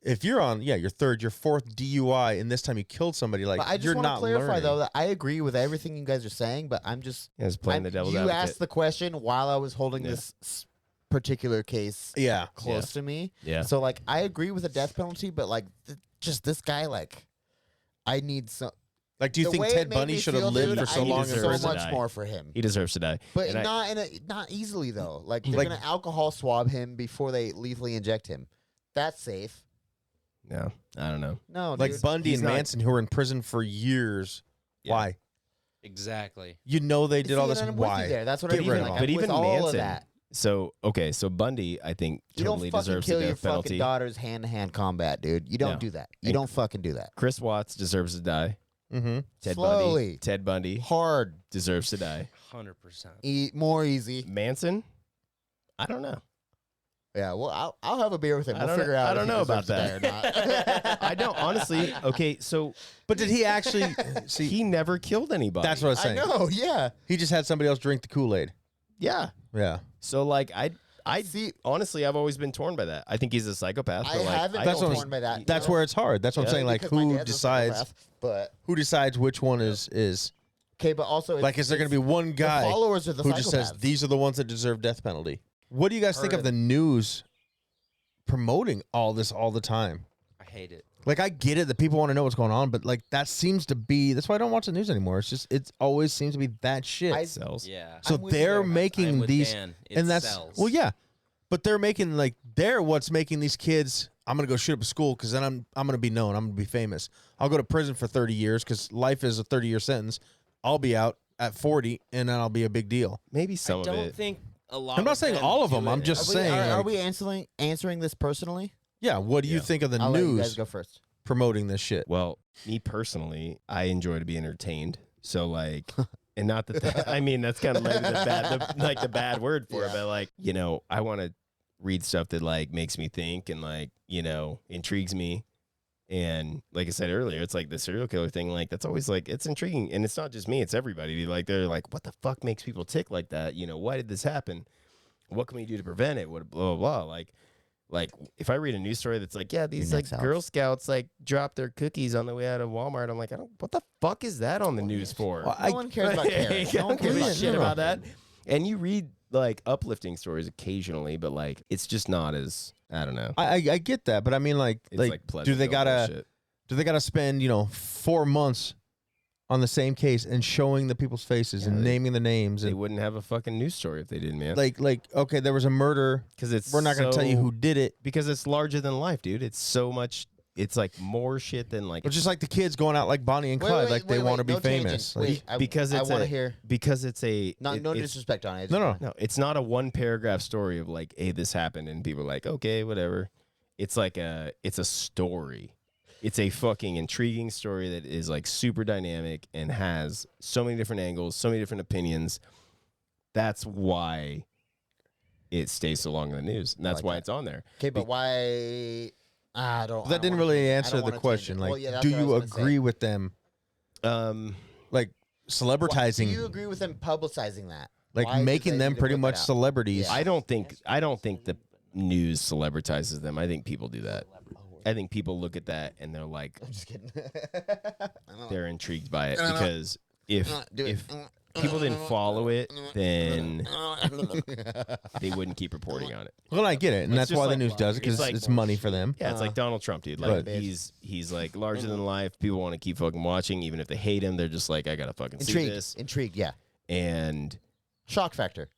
if you're on, your third, your fourth DUI, and this time you killed somebody, like But I just you're want to not clarify learning. though that I agree with everything you guys are saying, but I'm just Yeah, he's playing the devil's you advocate. asked the question while I was holding Yeah. this particular case Yeah. close to me. Yeah. So like I agree with the death penalty, but like just this guy, like I need some. Like, do you the think way it Ted made Bundy me should have feel, lived dude, for so I need long in deserves so prison? to much die. more for him. He deserves to die. But And not easily though. Like they're Like- gonna alcohol swab him before they lethally inject him. That's safe. no, I don't know. No, Like dude. Bundy he's and not- Manson, who were in prison for years. Yeah. Why? Exactly. You know they did all See, this. and I'm with you Why? there. That's what Get I mean. rid of Like, him. I'm But with even all of Manson. that. So okay, so Bundy, I think You totally don't fucking deserves kill the your death penalty. fucking daughter's hand-to-hand combat, dude. You don't No. do that. You And- don't fucking do that. Chris Watts deserves to die. Mm-hmm. Ted Slowly. Bundy. Ted Bundy Hard, deserves to die. 100%. more easy. Manson, I don't know. Yeah, well, I'll have a beer with him. We'll I don't figure know- out. I if don't he know about deserves to die or not. I don't honestly. Okay, so But did he actually see? he never killed anybody. That's what I was I saying. know. Yeah. He just had somebody else drink the Kool-Aid. Yeah. Yeah. So like I See- honestly, I've always been torn by that. I think he's a psychopath. I but like, haven't I That's been what don't torn by that. That's no. where it's hard. That's what I'm Yeah, saying. Like, because my who dad's a decides? psychopath, But Who decides which one is okay, but also like? Is there going to be one guy followers are the who just says psychopaths. these are the ones that deserve death penalty? What do you guys think of Heard the news promoting all this all the time? I hate it. Like, I get it that people want to know what's going on, but like that seems to be that's why I don't watch the news anymore. It's just it always seems to be that shit. I- sells. Yeah. So I'm with you they're there. making I'm with these, Dan. It and that's sells. well, yeah, but they're making like they're what's making these kids. I'm gonna go shoot up a school because then I'm gonna be known. I'm gonna be famous. I'll go to prison for 30 years because life is a 30-year sentence. I'll be out at 40, and then I'll be a big deal. Maybe some I of don't it. think a lot. I'm not saying all of them. I'm Are just we, saying. are like, we answering this personally? yeah. What do you Yeah. think of the I'll let you guys news go first. promoting this shit? Well, me personally, I enjoy to be entertained. So like, and not that I mean that's kind of maybe the bad word for it, Yeah. but like I want to read stuff that like makes me think and like intrigues me. And like I said earlier, it's like the serial killer thing. Like that's always like it's intriguing, and it's not just me; it's everybody. Like they're like, what the fuck makes people tick like that? Why did this happen? What can we do to prevent it? What blah blah blah. Like if I read a news story that's like, yeah, these Your like next house. Girl Scouts like dropped their cookies on the way out of Walmart. I'm like, what the fuck is that on the news for? Well, No one cares about Karen. I No one don't give cares a about shit Karen. about that. And you read like uplifting stories occasionally, but like it's just not as I don't know. I get that, but I mean, like, It's like do they Pleasantville gotta bullshit. spend 4 months on the same case and showing the people's faces and naming the names They and wouldn't have a fucking news story if they didn't, man. like okay, there was a murder. Because it's We're not going to tell you who did it. because it's larger than life, dude. It's so much. It's like more shit than like It's just like the kids going out like Bonnie and Clyde, like they want to be no tangent. famous. Wait, Like, because I it's want to a- hear. because it's a No it's- disrespect on it. I just No, no. wanna- No, it's not a one paragraph story of like, hey, this happened, and people are like, okay, whatever. It's like it's a story. It's a fucking intriguing story that is like super dynamic and has so many different angles, so many different opinions. That's why it stays so long in the news, and that's like why that. it's on there. Okay, but why? I don't. that didn't really answer the question. Like, do you agree with them like celebritizing, Do you agree with them publicizing that? like Why does making they them need to pretty put much that out? celebrities? Yeah. I don't think the news celebritizes them. I think people do that. I think people look at that and they're like, I'm just kidding. they're intrigued by it No. because if Do it. if people didn't follow it, then they wouldn't keep reporting on it. Well, I get it, and It's that's just why the like- news does it because it's like- it's money for them. Yeah, it's like Donald Trump, dude. Like Right. he's like larger than life. People want to keep fucking watching, even if they hate him. They're just like, I gotta fucking see this. Intrigued. Yeah. And Shock factor.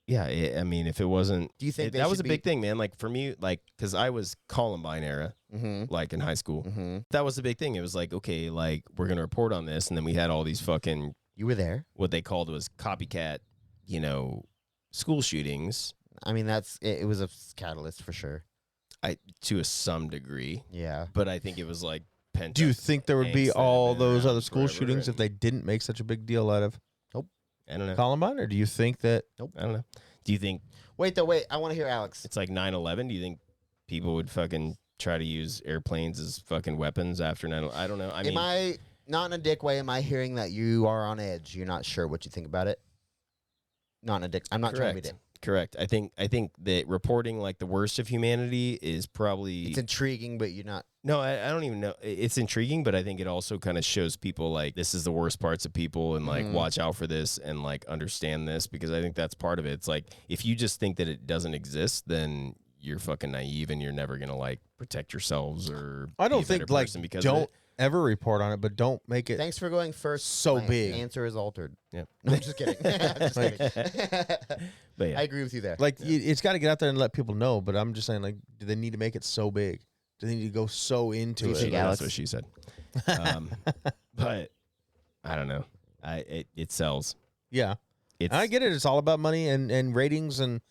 yeah, I mean, if it wasn't, Do you think they that was should a big thing, man? Like for me, like because I was Columbine era, Mm-hmm. like in high school. Mm-hmm. That was the big thing. It was like, okay, like we're gonna report on this, and then we had all these fucking You were there. what they called was copycat, school shootings. I mean, it was a catalyst for sure. To some degree, Yeah. but I think it was like pent. Do you up think there would angst be that had all been those around other school forever, shootings if and- they didn't make such a big deal out of I don't know. Columbine, or do you think that? I don't know. Do you think Wait, I want to hear Alex. it's like 9/11? Do you think people would fucking try to use airplanes as fucking weapons after 9/11? I don't know. I mean, Am I not in a dick way? Am I hearing that you are on edge? You're not sure what you think about it. Not in a dick. I'm not trying to be correct. dick. Correct. I think that reporting like the worst of humanity is probably It's intriguing, but you're not. no. I don't even know. It's intriguing, but I think it also kind of shows people like this is the worst parts of people, and like Mhm. watch out for this and like understand this because I think that's part of it. It's like if you just think that it doesn't exist, then you're fucking naive and you're never gonna like protect yourselves or I don't be a better think like person because of don't it. ever report on it, but don't make it. Thanks for going first. So My big. Answer is altered. Yep. No, I'm just kidding. I'm just Like- kidding. But yeah. I agree with you there. Like it's got to get out there and let people know. But I'm just saying, like, do they need to make it so big? Do they need to go so into Do you it? think, That's Alex? what she said. But I don't know. It sells. Yeah, It's and I get it. It's all about money and ratings and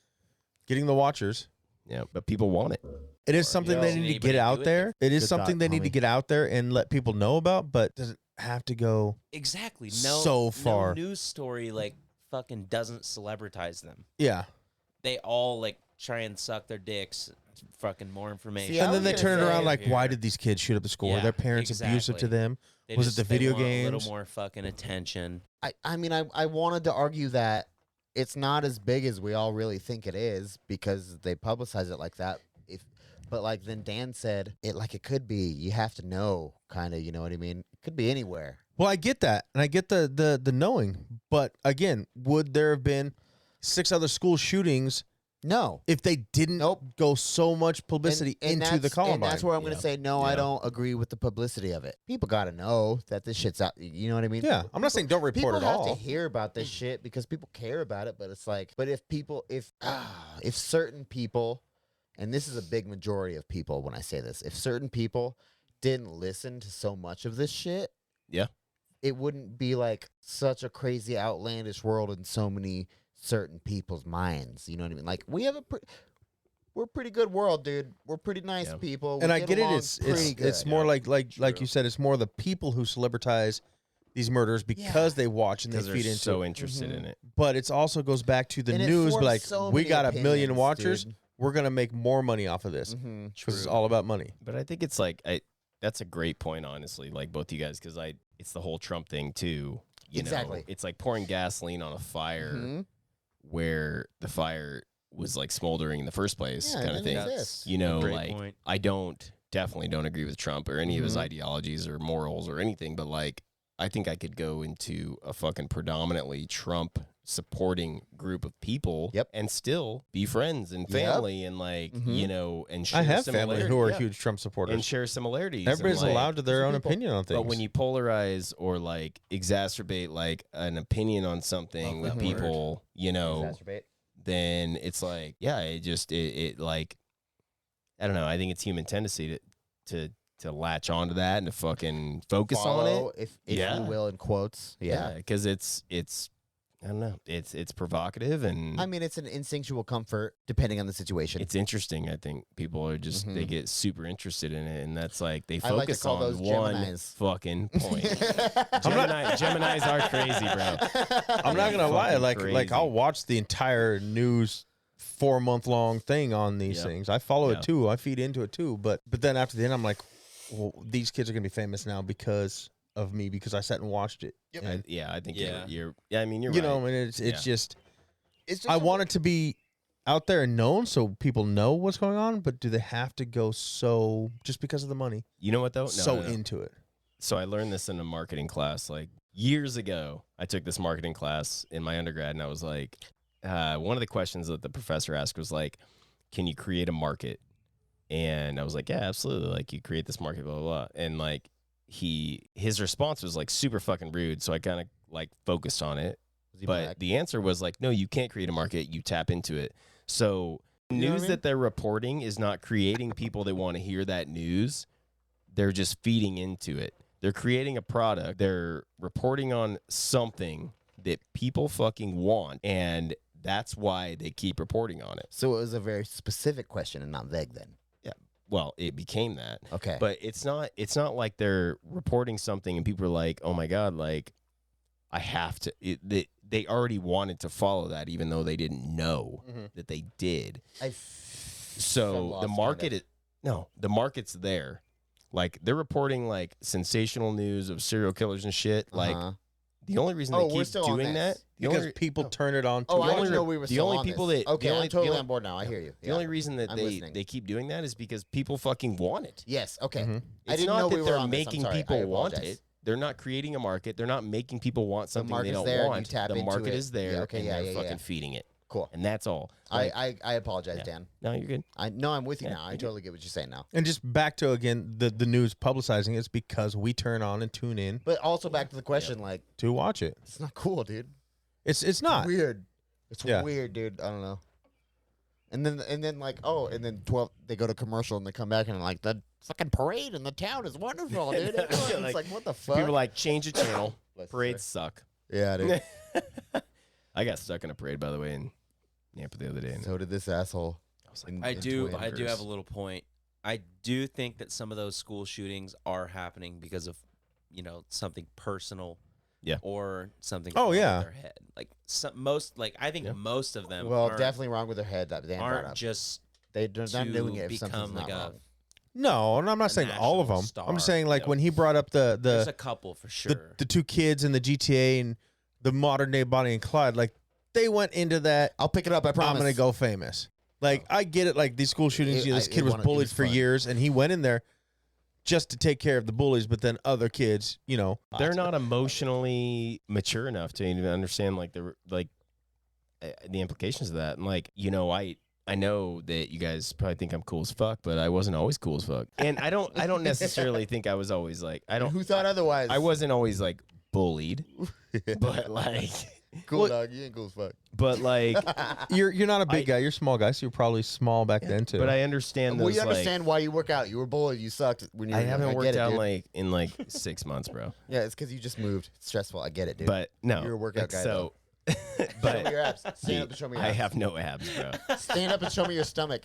getting the watchers. yeah, but people want it. It is something Yo. they Doesn't need to anybody get do out it? there. It is Good something thought, they need to homie. get out there and let people know about. But does it have to go? Exactly. No. So far. No news story like fucking doesn't celebritize them. Yeah, They all like try and suck their dicks. Fucking more information. See, I And then was they gonna turn it around say like, why here. did these kids shoot up the school? Were Yeah, their parents abusive to exactly. them? They Was just- it the they video want A little games? more fucking attention. I mean, I wanted to argue that it's not as big as we all really think it is because they publicize it like that. But like then Dan said, it could be. You have to know, kind of. You know what I mean? It could be anywhere. Well, I get that, and I get the knowing, but again, would there have been 6 other school shootings No. if they didn't go so much publicity into the that's- Columbine? And that's where I'm going to say, no, I Yeah. don't agree with the publicity of it. People got to know that this shit's out. You know what I mean? Yeah, I'm not saying don't report People at have all. to hear about this shit because people care about it, but it's like, but if certain people, and this is a big majority of people when I say this, if certain people didn't listen to so much of this shit, Yeah. it wouldn't be like such a crazy outlandish world in so many certain people's minds. You know what I mean? Like we're a pretty good world, dude. We're pretty nice Yeah. people. And We I get it. along It's pretty it's good. more like True. you said. It's more the people who celebritize these murders because they watch and they Because they're feed into so it. interested in it. But it also goes back to the And it news. forms Like so we many got 1 million opinions, watchers. dude. We're gonna make more money off of this Mhm. because it's all about money. But I think it's like that's a great point, honestly. Like both you guys, because it's the whole Trump thing too. You Exactly. know, it's like pouring gasoline on a fire Mhm. where the fire was like smoldering in the first place, Yeah, kind of and thing. it exists. You know, Great like point. I definitely don't agree with Trump or any of his Mhm. ideologies or morals or anything, but like I think I could go into a fucking predominantly Trump supporting group of people Yep. and still be friends and Yep. family and like, Mhm. you know, and share I have family who are yeah, huge Trump and supporters. share similarities. and, Everybody's like, allowed to their own people- opinion on things. but when you polarize or like exacerbate like an opinion on something Love with that word. people, you know, Exacerbate. then it's like, yeah, it like, I don't know. I think it's human tendency to latch onto that and to fucking focus Follow, on it. if Yeah. you will, in quotes. Yeah. Because it's I don't know. It's provocative and I mean, it's an instinctual comfort depending on the situation. it's interesting. I think people are just they Mhm. get super interested in it, and that's like they I like to focus call on those one Geminis. fucking point. Geminis are crazy, bro. I'm not gonna lie, Fucking like crazy. I'll watch the entire news 4-month long thing on these Yep. things. I follow Yeah. it too. I feed into it too. But then after the end, I'm like, well, these kids are gonna be famous now because of me because I sat and watched it. And, I think Yeah. you're yeah. I mean, you're you right. know, and it's Yeah. just It's just I a- want it to be out there and known so people know what's going on. But do they have to go so just because of the money You know what though? No. into it? So I learned this in a marketing class like years ago. I took this marketing class in my undergrad, and I was like, one of the questions that the professor asked was like, "Can you create a market?" And I was like, "Yeah, absolutely. Like, you create this market, blah blah blah." And like his response was like super fucking rude. So I kind of like focused on it, Was he but black? the answer was like, "No, you can't create a market. You tap into it." So You know what I news mean? that they're reporting is not creating people that want to hear that news. They're just feeding into it. They're creating a product. They're reporting on something that people fucking want, and that's why they keep reporting on it. So it was a very specific question and not vague then. Well, it became that. Okay. But it's not like they're reporting something and people are like, "Oh my god, like I have to." They already wanted to follow that even though they didn't know that they did. I'm So lost, the kind market of. the market's there. Like they're reporting like sensational news of serial killers and shit. Like Uh-huh. the only reason Oh, they we're keep still on doing this. that the Because only, people turn it on. Oh, I the didn't only- know we were the still only on people this. that- Okay, the only- I'm totally the only- on board now. I hear you. the Yeah. only reason that I'm they listening. keep doing that is because people fucking want it. Yes. Okay. Mhm. I It's didn't not know that we were they're on this. I'm making sorry. I people want apologize. it. They're not creating a market. They're not making people want something they market's don't there and you want. tap The into market it. is there, Yeah, okay, and yeah, they're yeah, fucking yeah. feeding it, Cool. and that's all. Like, I apologize, Yeah. Dan. no, you're good. I no, I'm with you Yeah, now. I you do. totally get what you're saying now. And just back to again the news publicizing it's because we turn on and tune in But also back to the question, like, to watch it. it's not cool, dude. It's not. Weird. It's Yeah. weird, dude. I don't know. And then like, and then 12 they go to commercial and they come back and like the fucking parade in the town is wonderful, dude. Everyone- it's like what the fuck? People are like, change the channel. Bless you, Parades sir. suck. Yeah, dude. I got stuck in a parade, by the way, in Nampa the other day. And So did this asshole. I was like, in- I in do Twitter. have a little point. I do think that some of those school shootings are happening because of, something personal Yeah. or something. Oh, wrong yeah. with their head. Like I think most of them. Well, aren't, definitely wrong with their head. That Dan brought aren't up. just They're not to doing it if something's become not like a. wrong. No, and I'm not A saying all of them. national I'm star. saying like No. when he brought up There's a couple for sure. the two kids in the GTA and the modern day Bonnie and Clyde, like they went into that. I'll pick it up. I promise. I'm gonna go famous. Like I get it. Like these school shootings, this kid was bullied for fun. years, and he went in there just to take care of the bullies. But then other kids, They're not emotionally mature enough to even understand the implications of that. And I know that you guys probably think I'm cool as fuck, but I wasn't always cool as fuck. And I don't necessarily think I was always like Who thought otherwise? I wasn't always like bullied, but like cool, dog. You ain't cool as fuck. but like You're not a big guy. You're a small guy, so you're probably small back then too. but I understand those We understand why you work out. You were bullied. You sucked when you were I haven't young. worked get it, out dude. in 6 months, bro. Yeah, it's because you just moved. It's stressful. I get it, dude. But no, You're a workout like, guy, So, show me but your abs. Stand up and show me your I abs. have no abs, bro. Stand up and show me your stomach.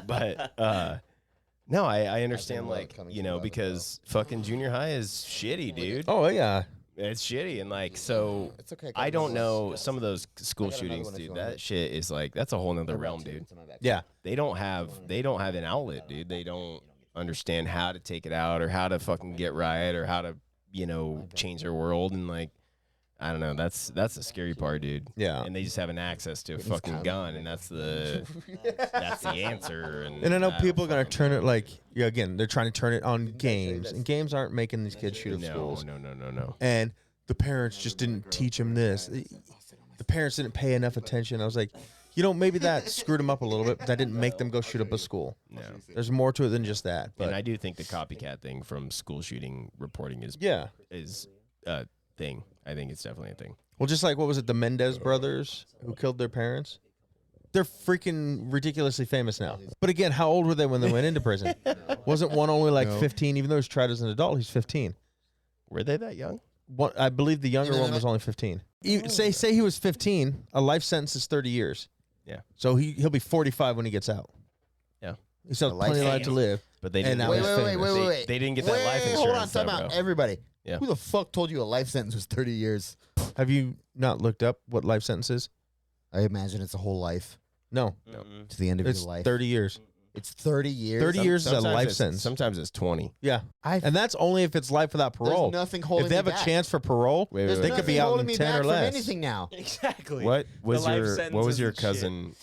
But no, I understand love coming from above because fucking junior high is shitty, dude. oh yeah, It's shitty, and so It's okay. I don't know some of those school I got another shootings, one if you dude. want That it. shit is that's a whole nother realm, dude. It's in my back. yeah. They don't have an outlet, dude. They don't understand how to take it out or how to fucking get right or how to change their world, and I don't know. That's the scary part, dude. Yeah. And they just have an access to a fucking gun, and that's the answer. And I know don't people are gonna fucking- turn it again. They're trying to turn it on games, and games aren't making these kids shoot up schools. No. And the parents just didn't teach them this. The parents didn't pay enough attention. I was like, maybe that screwed them up a little bit, but that didn't make them go shoot up a school. No. There's more to it than just that. But And I do think the copycat thing from school shooting reporting is yeah. a thing. I think it's definitely a thing. Well, just like, what was it, the Mendez brothers who killed their parents? They're freaking ridiculously famous now. But again, how old were they when they went into prison? Wasn't one only like 15, even though he's tried as an adult, he's 15. Were they that young? I believe the younger one was only 15. Say he was 15, a life sentence is 30 years. Yeah. So he'll be 45 when he gets out. Yeah. He still A has life plenty of life to sentence. live. But they And didn't. now Wait, he's wait, wait, famous. wait, wait. They didn't get that life insurance. Hold on, time though, out, bro. everybody. Yeah. Who the fuck told you a life sentence was 30 years? Have you not looked up what life sentence is? I imagine it's a whole life No. Mm-mm. to the end of It's your life. 30 years. It's 30 years. 30 years is a Sometimes life it's- sentence. Sometimes it's 20. Yeah. And that's only if it's life without There's parole. nothing holding If they me have a back. chance for parole, Wait, There's they wait, could be nothing out holding in me 10 back or from less. anything now. Exactly. What was life your sentences and cousin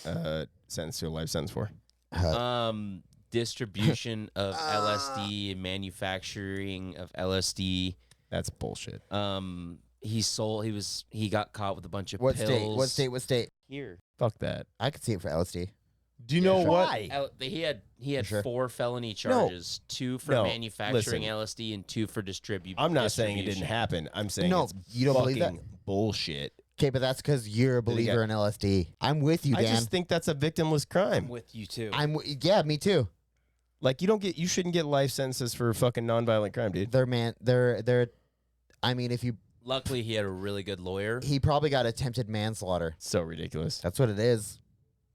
sentenced to a life sentence for? Distribution of LSD and manufacturing of LSD. That's bullshit. He got caught with a bunch of What pills. state? What state? What state? Here. Fuck that. I could see it for LSD. Do you know what? He had For sure. 4 felony charges, 2 for No, manufacturing listen. LSD and 2 for distribution. I'm not saying it didn't happen. I'm saying No, it's you don't believe fucking that? bullshit. Okay, but that's because you're a Did he believer in LSD. I'm with you, I Dan. just think that's a victimless I'm crime. with you too. Yeah, me too. Like you shouldn't get life sentences for fucking nonviolent crime, dude. They're. I mean, if you, Luckily, he had a really good lawyer. he probably got attempted manslaughter. So ridiculous. That's what it is.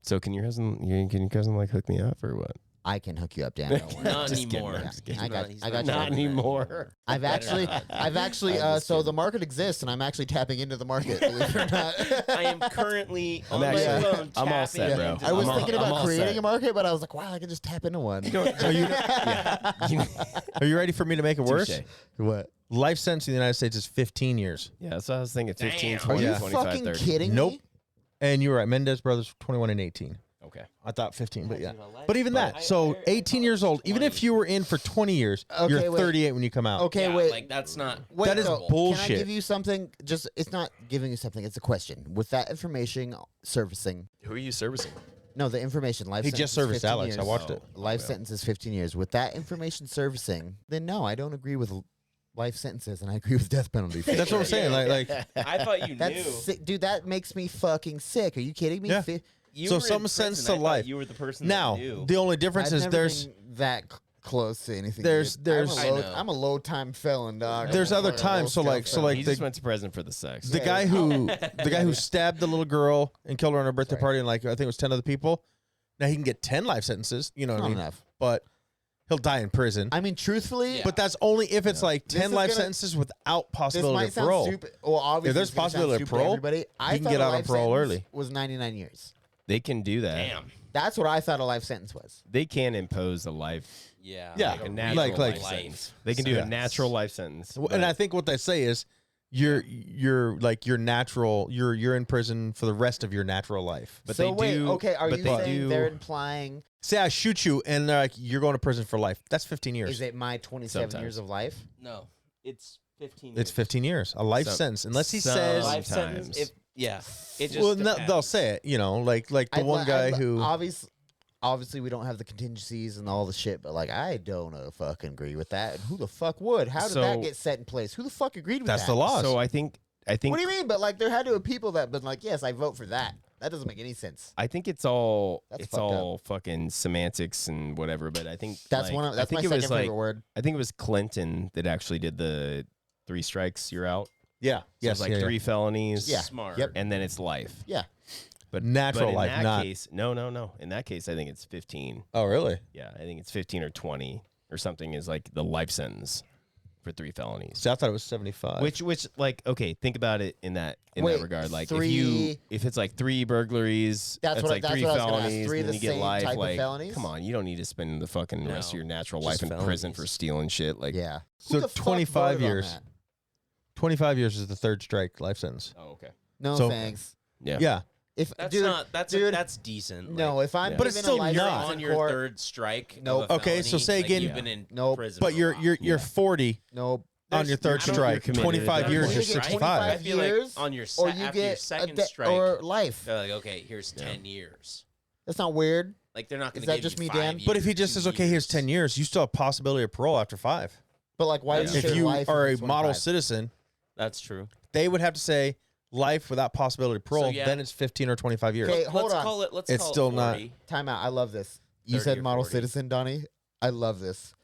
So can your cousin like hook me up or what? I can hook you up, Dan. Don't worry. Not Just kidding, anymore. I'm just kidding. I got He's you. Not anymore. I've actually, I'm just so kidding. the market exists, and I'm actually tapping into the market. Believe it or not. I am currely I'm on actually- my phone. I'm all tapping set, bro. into I was the- thinking I'm about all creating set. a market, but I was like, wow, I can just tap into one. Are you ready for me to make it worse? Touche. What? Life sentence in the United States is 15 years. Yeah, that's what I was thinking. 15, Damn. Are 20, you 25, fucking 30. kidding Nope. me? And you were right. Mendez brothers, 21 and 18. Okay. I thought 15, but yeah. But even that, so 18 years old, even if you were in for 20 years, Okay, you're wait. 38 when you come out. Okay, Yeah, wait. like that's not. Wait, That is no, bullshit. Can I give you something? Just it's not giving you something. It's a question. With that information surfacing, Who are you servicing? no, the information life. He sentence just is serviced 15 Alex. I years. watched it. Life sentence is 15 years. With that information surfacing, then no, I don't agree with life sentences, and I agree with death penalty. That's what I'm saying. Like I thought you That's knew. sick. Dude, that makes me fucking sick. Are you kidding me? Yeah. You So were in someone prison. sentenced I to thought life. You were the person now, that knew. the only difference I've is never there's been that close to anything. There's- dude. there's- I know. I'm a low time felon, dog. There's I'm a other fucking times, so low-scale like- so felon. like He the- just went to prison for the sex. the guy who stabbed the little girl and killed her on her birthday party, and like I think it was 10 other people. Now he can get 10 life sentences. You know what I Not mean? enough. But he'll die in prison. I mean, truthfully, But that's only if it's like This 10 is life gonna- sentences without this possibility might of sound parole. stupid. Well, obviously, If there's it's gonna sound possibility of stupid to parole, everybody. I he can thought get a out on life parole sentence early. Was 99 years. They can do that. Damn. That's what I thought a life sentence was. They can impose a life, Yeah. Yeah, like a real natural like- life life sentence. They can do Yeah. a natural life sentence. And but- I think what they say is you're like your natural you're in prison for the rest of your natural life. But so they wait, do. okay, are but you they saying do, they're implying Say I shoot you and they're like you're going to prison for life. That's 15 years. is it my 27 Sometimes. years of life? No, it's 15. It's 15 years. A life Some- sentence unless he some- says life sentence. Sometimes. Yeah, it just well, no, depends. they'll say it, like the one guy who obviously we don't have the contingencies and all the shit, but like I don't fucking agree with that. And who the fuck would? How did that So- get set in place? Who the fuck agreed with that's that? the laws. So I think. What do you mean? But like there had to have people that been like, yes, I vote for that. That doesn't make any sense. I think it's all That's it's fucked all fucking semantics and whatever. But I think That's like, one. That's I think my it second was favorite like word. I think it was Clinton that actually did the 3 strikes, you're out. yeah, So yes, it's like yeah, 3 felonies. Yeah. Smart. Yep. And then it's life. Yeah. But Natural but in life, that not- case, no. In that case, I think it's 15. Oh, really? Yeah, I think it's 15 or 20 or something is like the life sentence for 3 felonies. See, I thought it was 75. Which like okay, think about it in that Wait, regard. Like three- if it's like 3 burglaries, That's what- like that's 3 what I was gonna ask. felonies, 3 and the then you get same life. type of Like, felonies? come on, you don't need to spend the fucking rest of your natural just life in prison felonies. for stealing shit. Like, Yeah. So Who the fuck 25 voted on years. that? 25 years is the third strike life sentence. oh okay, No So- thanks. yeah, Yeah. If That's dude, not. dude, That's decent. no. Like, If I'm Yeah. But it's given still a life not. sentence on in your court, third strike. Nope. Of a Okay, so felony, say like, again- You've been in Nope. prison. But for a you're while. you're 40 nope. on your third I don't know if strike. you're committed 25 to years that. is You get 65. 25 I feel like years, on your or after you your get second a strike, or life. they're like, okay, here's 10 years. That's not weird. Like they're not going Is to that give just you me, 5 Dan? years, But if he just 2 says, okay, here's years. 10 years, you still have possibility of parole after 5. But like, why Yeah. did you If say you life are a is model 25? citizen, That's true. they would have to say life without possibility of parole. yeah. Then it's 15 or 25 years. Okay, hold let's on. call it. Let's It's call still it not- 40. Time out. I love this. You 30 said or model 40. citizen, Donnie. I love this.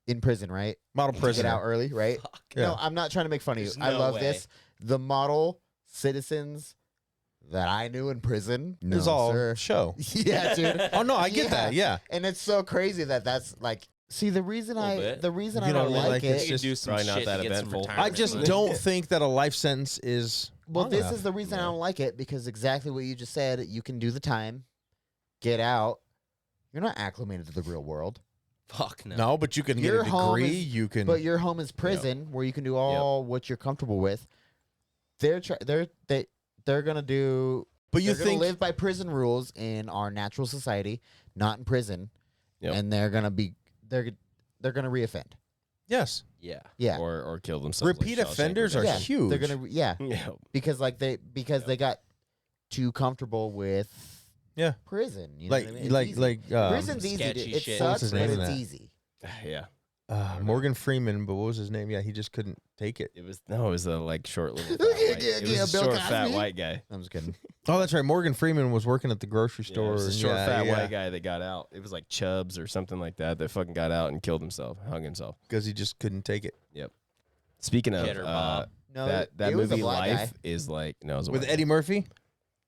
In prison, right? Model To prisoner. get out early, right? Yeah. No, I'm not trying to make fun of you. There's I no love way. this. The model citizens that I knew in prison. It was no, all sir. show. Yeah, dude. Oh, no, I get that. Yeah. And it's so crazy that that's like. See, the reason Little I bit. the reason You I know don't what I mean? like Like, it's it. You just do some probably not shit that to get some eventful. retirement I just money. don't think that a life sentence is. Well, long this enough. is the reason I don't like it because exactly what you just said. You can do the time, get out. You're not acclimated to the real world. Fuck no. No, but you can Your get a home degree. is- You can. But your home is prison where you can do all what you're comfortable with. They're gonna do. but you They're gonna think. live by prison rules in our natural society, not in prison, Yep. and they're gonna gonna reoffend. Yes. Yeah. Yeah, or kill themselves. Repeat like Shawshank offenders are yeah. Redemption. huge. They're gonna Yeah, because they got too comfortable with Yeah. prison. You know Like what I mean? It's like easy. like prison's easy. sketchy It shit. What was sucks, his but name in it's that? easy. yeah. Morgan Freeman, but what was his name? Yeah, he just couldn't take it. It was a like short little. Fat Yeah, white, yeah, it was yeah, a Bill short fat Cosby. white guy. I'm just kidding. Oh, that's right. Morgan Freeman was working at the grocery Yeah, store. it was a short Yeah, fat yeah, white guy that got out. It was like Chubbs or something like that fucking got out and killed himself, hung himself. because he just couldn't take it. Yep. Speaking of Cheddar Bob. No, that it was a movie black Life guy. is like no, it was a With white Eddie guy. Murphy,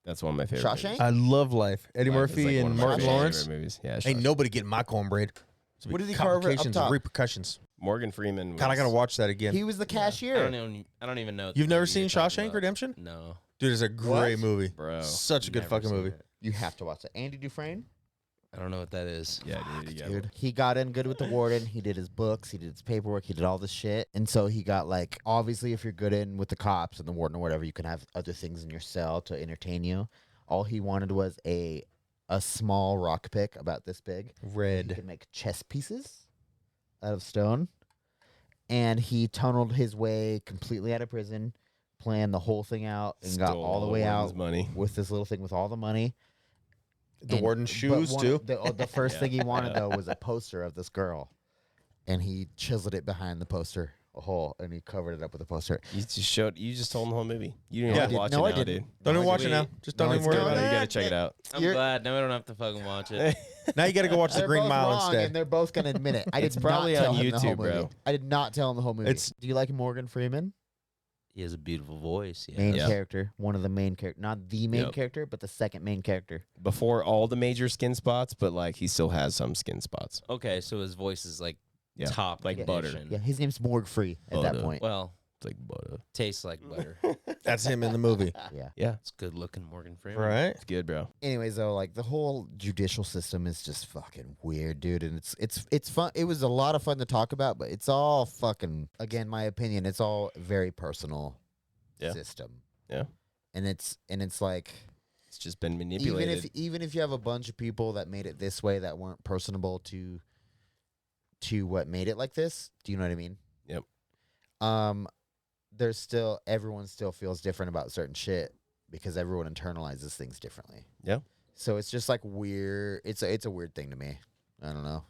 That's one of my favorite. Shawshank? movies. I love Life. Eddie Life is, Murphy like, one and of my Martin favorite Lawrence. movies. Yeah, Ain't Shawshank. nobody getting my cornbread. It's What did he carve up complications top? and repercussions. Morgan Freeman. God, I gotta was- watch that again. He was the cashier. I don't even know. what You've the never movie seen you're talking Shawshank about. Redemption? No. Dude, it's a great What? movie, Bro. Such a good Never fucking seen movie. it. You have to watch it. Andy Dufresne, I don't know what that is. Yeah, dude. You dude. He got in good with the warden. He did his books. He did his paperwork. He did all this shit. And so he got like, obviously, if you're good in with the cops and the warden or whatever, you can have other things in your cell to entertain you. All he wanted was a small rock pick about this big. He Red. could make chess pieces out of stone. And he tunneled his way completely out of prison, planned the whole thing out, and got all the way out Money. with this little thing with all the money. The And- warden's but shoes one- too. The first thing he wanted though was a poster of this girl, and he chiseled it behind the poster a hole, and he covered it up with a poster. You just told him the whole movie. You didn't Yeah. even watch No, it I now, didn't. dude. Don't No, even I watch it didn't. now. Just don't No, even it's worry good. about You it. gotta check it out. I'm You're- glad. Now I don't have to fucking watch it. Now you got to go watch The They're Green both Mile wrong, instead. and they're both gonna admit it. I did It's probably not tell on him the whole YouTube, bro. movie. I did not tell him the whole movie. It's- Do you like Morgan Freeman? He has a beautiful voice. Yeah. Main Yep. character, one of the main character, not the main Yep. character, but the second main character. Before all the major skin spots, but like he still has some skin spots. Okay, so his voice is like Yeah. top Like butter. condition. Yeah, his name's Morg Free at that Butter. point. Well, It's like butter. tastes like butter. That's him in the movie, Yeah. Yeah, It's good looking Morgan Freeman. right? it's good, bro. Anyways, though, like the whole judicial system is just fucking weird, dude, and it's fun. It was a lot of fun to talk about, but it's all fucking, again, my opinion, it's all very personal Yeah. system. Yeah. And it's like It's just been manipulated. even if you have a bunch of people that made it this way that weren't personable to what made it like this, do you know what I mean? Yep. There's still, everyone still feels different about certain shit because everyone internalizes things differently. Yeah. So it's just like weird. It's a weird thing to me. I don't know.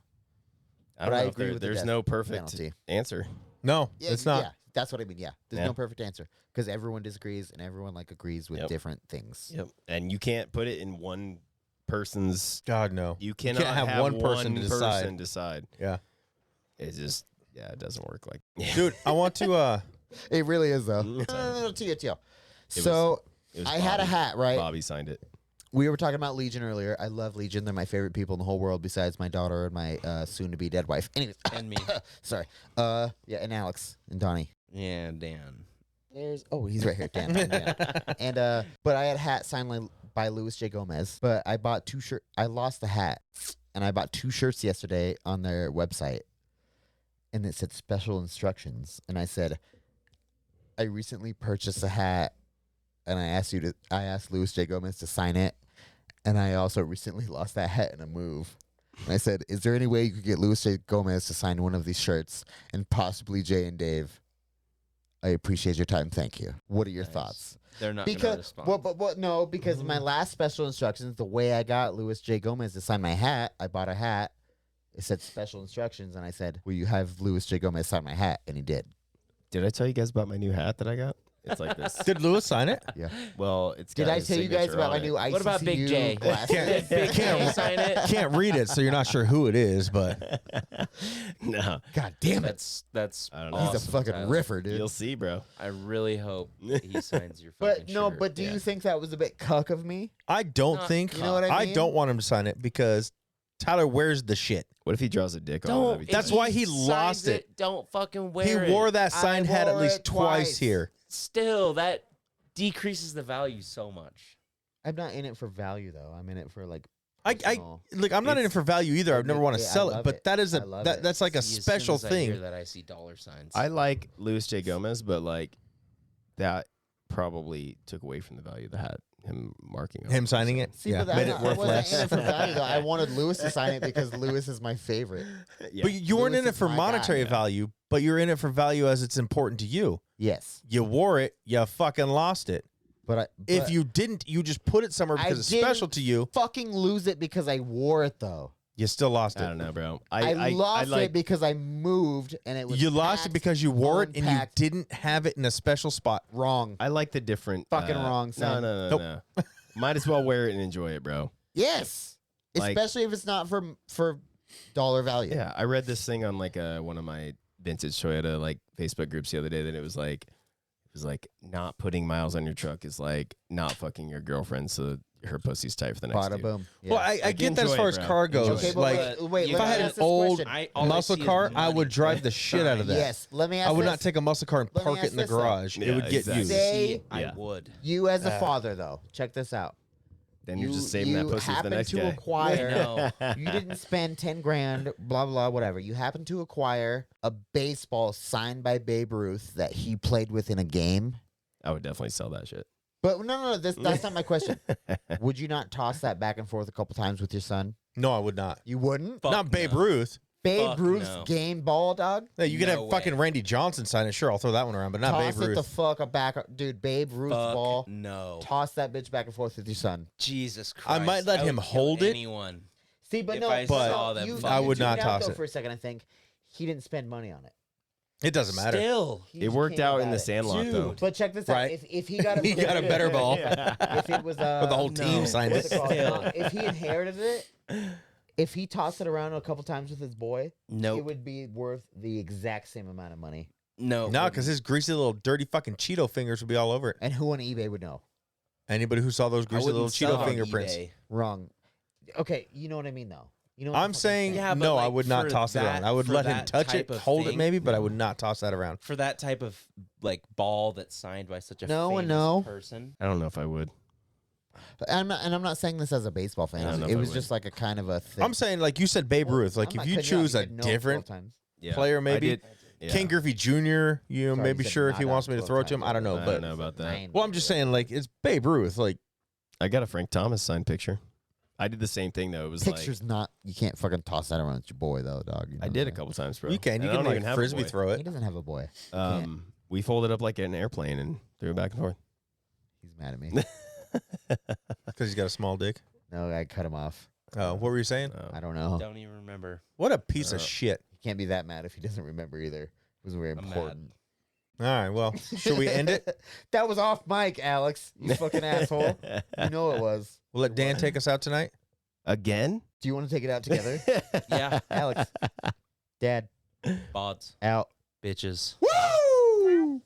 I don't But I know if agree with the there's death no perfect penalty. answer. No, it's not. Yeah, that's what I mean. Yeah, there's Yeah. no perfect answer because everyone disagrees and everyone like agrees with Yep. different things. Yep. And you can't put it in one person's. God, no. You cannot can't have one person to decide. decide. Yeah, It just it doesn't work like. dude, I want to. It really is though. Mhm. No, TTL. It So It was I had a Bobby. hat, right? Bobby signed it. We were talking about Legion earlier. I love Legion. They're my favorite people in the whole world besides my daughter and my soon-to-be dead wife. Anyways, And me. sorry. Yeah, and Alex and Donnie. Yeah, Dan. He's right here, Dan. And but I had a hat signed by Luis J. Gomez. But I bought two shirts. I lost the hat, and I bought two shirts yesterday on their website, and it said special instructions. And I said, I recently purchased a hat, and I asked Luis J. Gomez to sign it, and I also recently lost that hat in a move. And I said, is there any way you could get Luis J. Gomez to sign one of these shirts, and possibly Jay and Dave? I appreciate your time. Thank you. What are your Nice. thoughts? They're not going to Because respond. no, because my last special instructions, the way I got Luis J. Gomez to sign my hat, I bought a hat. It said special instructions, and I said, "Will you have Luis J. Gomez sign my hat?" And he did. Did I tell you guys about my new hat that I got? It's like this. Did Lewis sign it? Yeah. Well, it's. Did got I his tell you guys signature about my on it. new ICCU What about Big J? glasses? Can't, Big J can't, sign it? can't read it, so you're not sure who it is. But No, God damn it! That's I don't know. awesome, He's a fucking Tyler. riffer, dude. you'll see, bro. I really hope he signs your But fucking no, shirt. but do Yeah. you think that was a bit cuck of me? I don't Not think. You know what I mean? don't want him to sign it because Tyler wears the shit. What if he draws a dick on Don't. it? That's why he signs lost it. Don't fucking wear He it. wore that signed hat at wore least it twice twice. here. Still, that decreases the value so much. I'm not in it for value though. I'm in it for like. I personal- look. I'm not in it for value either. I've never want to Yeah, I sell it, love but it. that is I a love that, it. that's like a See, as special soon as I hear thing. that I see dollar signs. I like Luis J. Gomez, but like that probably took away from the value of the hat. Him marking on Him signing it, See, yeah, but made I it worth wasn't less. in it for value though. I wanted Lewis to sign it because Lewis is my favorite. Yeah. But you weren't Lewis in it is for my guy. monetary Yeah. value, but you're in it for value as it's important to you. Yes, You wore it, you fucking lost it. but If you didn't, you just put it somewhere because it's special to you. fucking lose it because I wore it though. You still lost I it. don't know, bro. I lost like, it because I moved and it was. You lost it packed, because you wore it and you unpacked. didn't have it in a special spot. Wrong. I like the different. Fucking wrong, No, son. no, no, Nope. no. Might as well wear it and enjoy it, bro. Yes, Like- especially if it's not for dollar value. Yeah, I read this thing on like one of my vintage Toyota like Facebook groups the other day that it was like not putting miles on your truck is like not fucking your girlfriend so her pussy's tight for the next Bada dude. boom. Yeah. Well, I Like, get that as enjoy far it, as bro. car Enjoy goes. it. Okay, but Like, wait, if let I me had ask an this old question. all I muscle see is car, I money. would drive the shit out of that. Yes, let me ask. I would not this. take a muscle car and Let me park it ask in the this, though. garage. It Yeah, would get exactly. used. Say- See, I Yeah. would. You as a father, though, check this out. Then you're just saving that pussy for the happen next to guy. acquire. No. You didn't spend 10 grand, blah, blah, whatever. You happen to acquire a baseball signed by Babe Ruth that he played with in a game. I would definitely sell that shit. But no, that's not my question. Would you not toss that back and forth a couple times with your son? No, I would not. You wouldn't? Fuck Not Babe no. Ruth. Babe Fuck Ruth's no. game ball, dog? No, you could No have fucking way. Randy Johnson sign it. Sure, I'll throw that one around, but not Toss Babe it the Ruth. fuck back. Dude, Babe Ruth's Fuck ball. no. Toss that bitch back and forth with your son. Jesus Christ. I might let would him kill hold it. Anyone. See, but If no, I but saw them you, fucking I you would tune not out, toss though, it. For a second, I think he didn't spend money on it. It doesn't matter. Still. He It worked came out in about the it. Sandlot though. Dude. But check this out. Right. If he got a, He got a better ball. if it was But the whole team No. signed what's it. it called? Still. If he inherited it, if he tossed it around a couple times with his boy, Nope. it would be worth the exact same amount of money. No, No, because his greasy little dirty fucking Cheeto fingers would be all over it. And who on eBay would know? Anybody who saw those I greasy wouldn't little sell Cheeto on fingerprints. eBay. Wrong. Okay, you know what I mean, though. You know what I'm saying Yeah, but no, I like, would not for toss it around. that- I would for let him that touch type it, of hold it thing? maybe, but I would not toss that around. For that type of like ball that's signed by such a No and famous no. person. I don't know if I would. I'm not saying this as a baseball fan. I don't know It if I was would. just like a kind of a thing. I'm saying, like you said, Babe Ruth. Like I'm if not you cutting out. choose a said no 12 different times. Yeah. player, I maybe did- yeah. King Griffey Jr. You know, Sorry, maybe you said sure if he not wants out me to 12 throw it to him. times. I don't know, I but don't know about that. Nine. well, I'm just saying, like it's Babe Ruth. Like I got a Frank Thomas signed picture. I did the same thing though. It was Picture's like not. You can't fucking toss that around. It's your boy though, dog. You I know did a that. couple times, bro. you can, And you I can don't like even have a frisbee boy. throw He it. doesn't have a boy. He can't. We folded up like an airplane and threw it back and forth. He's mad at me. Because he's got a small dick. No, I cut him off. Oh, what were you saying? I don't know. Don't even remember. What a piece of shit. He can't be that mad if he doesn't remember either. It was very mad. important. All right, well, should we end it? That was off mic, Alex. You fucking asshole. You know it was. We'll let Dan take us out tonight. Again? Do you want to take it out together? Yeah, Alex. Dad. bods, Out. bitches. Woo!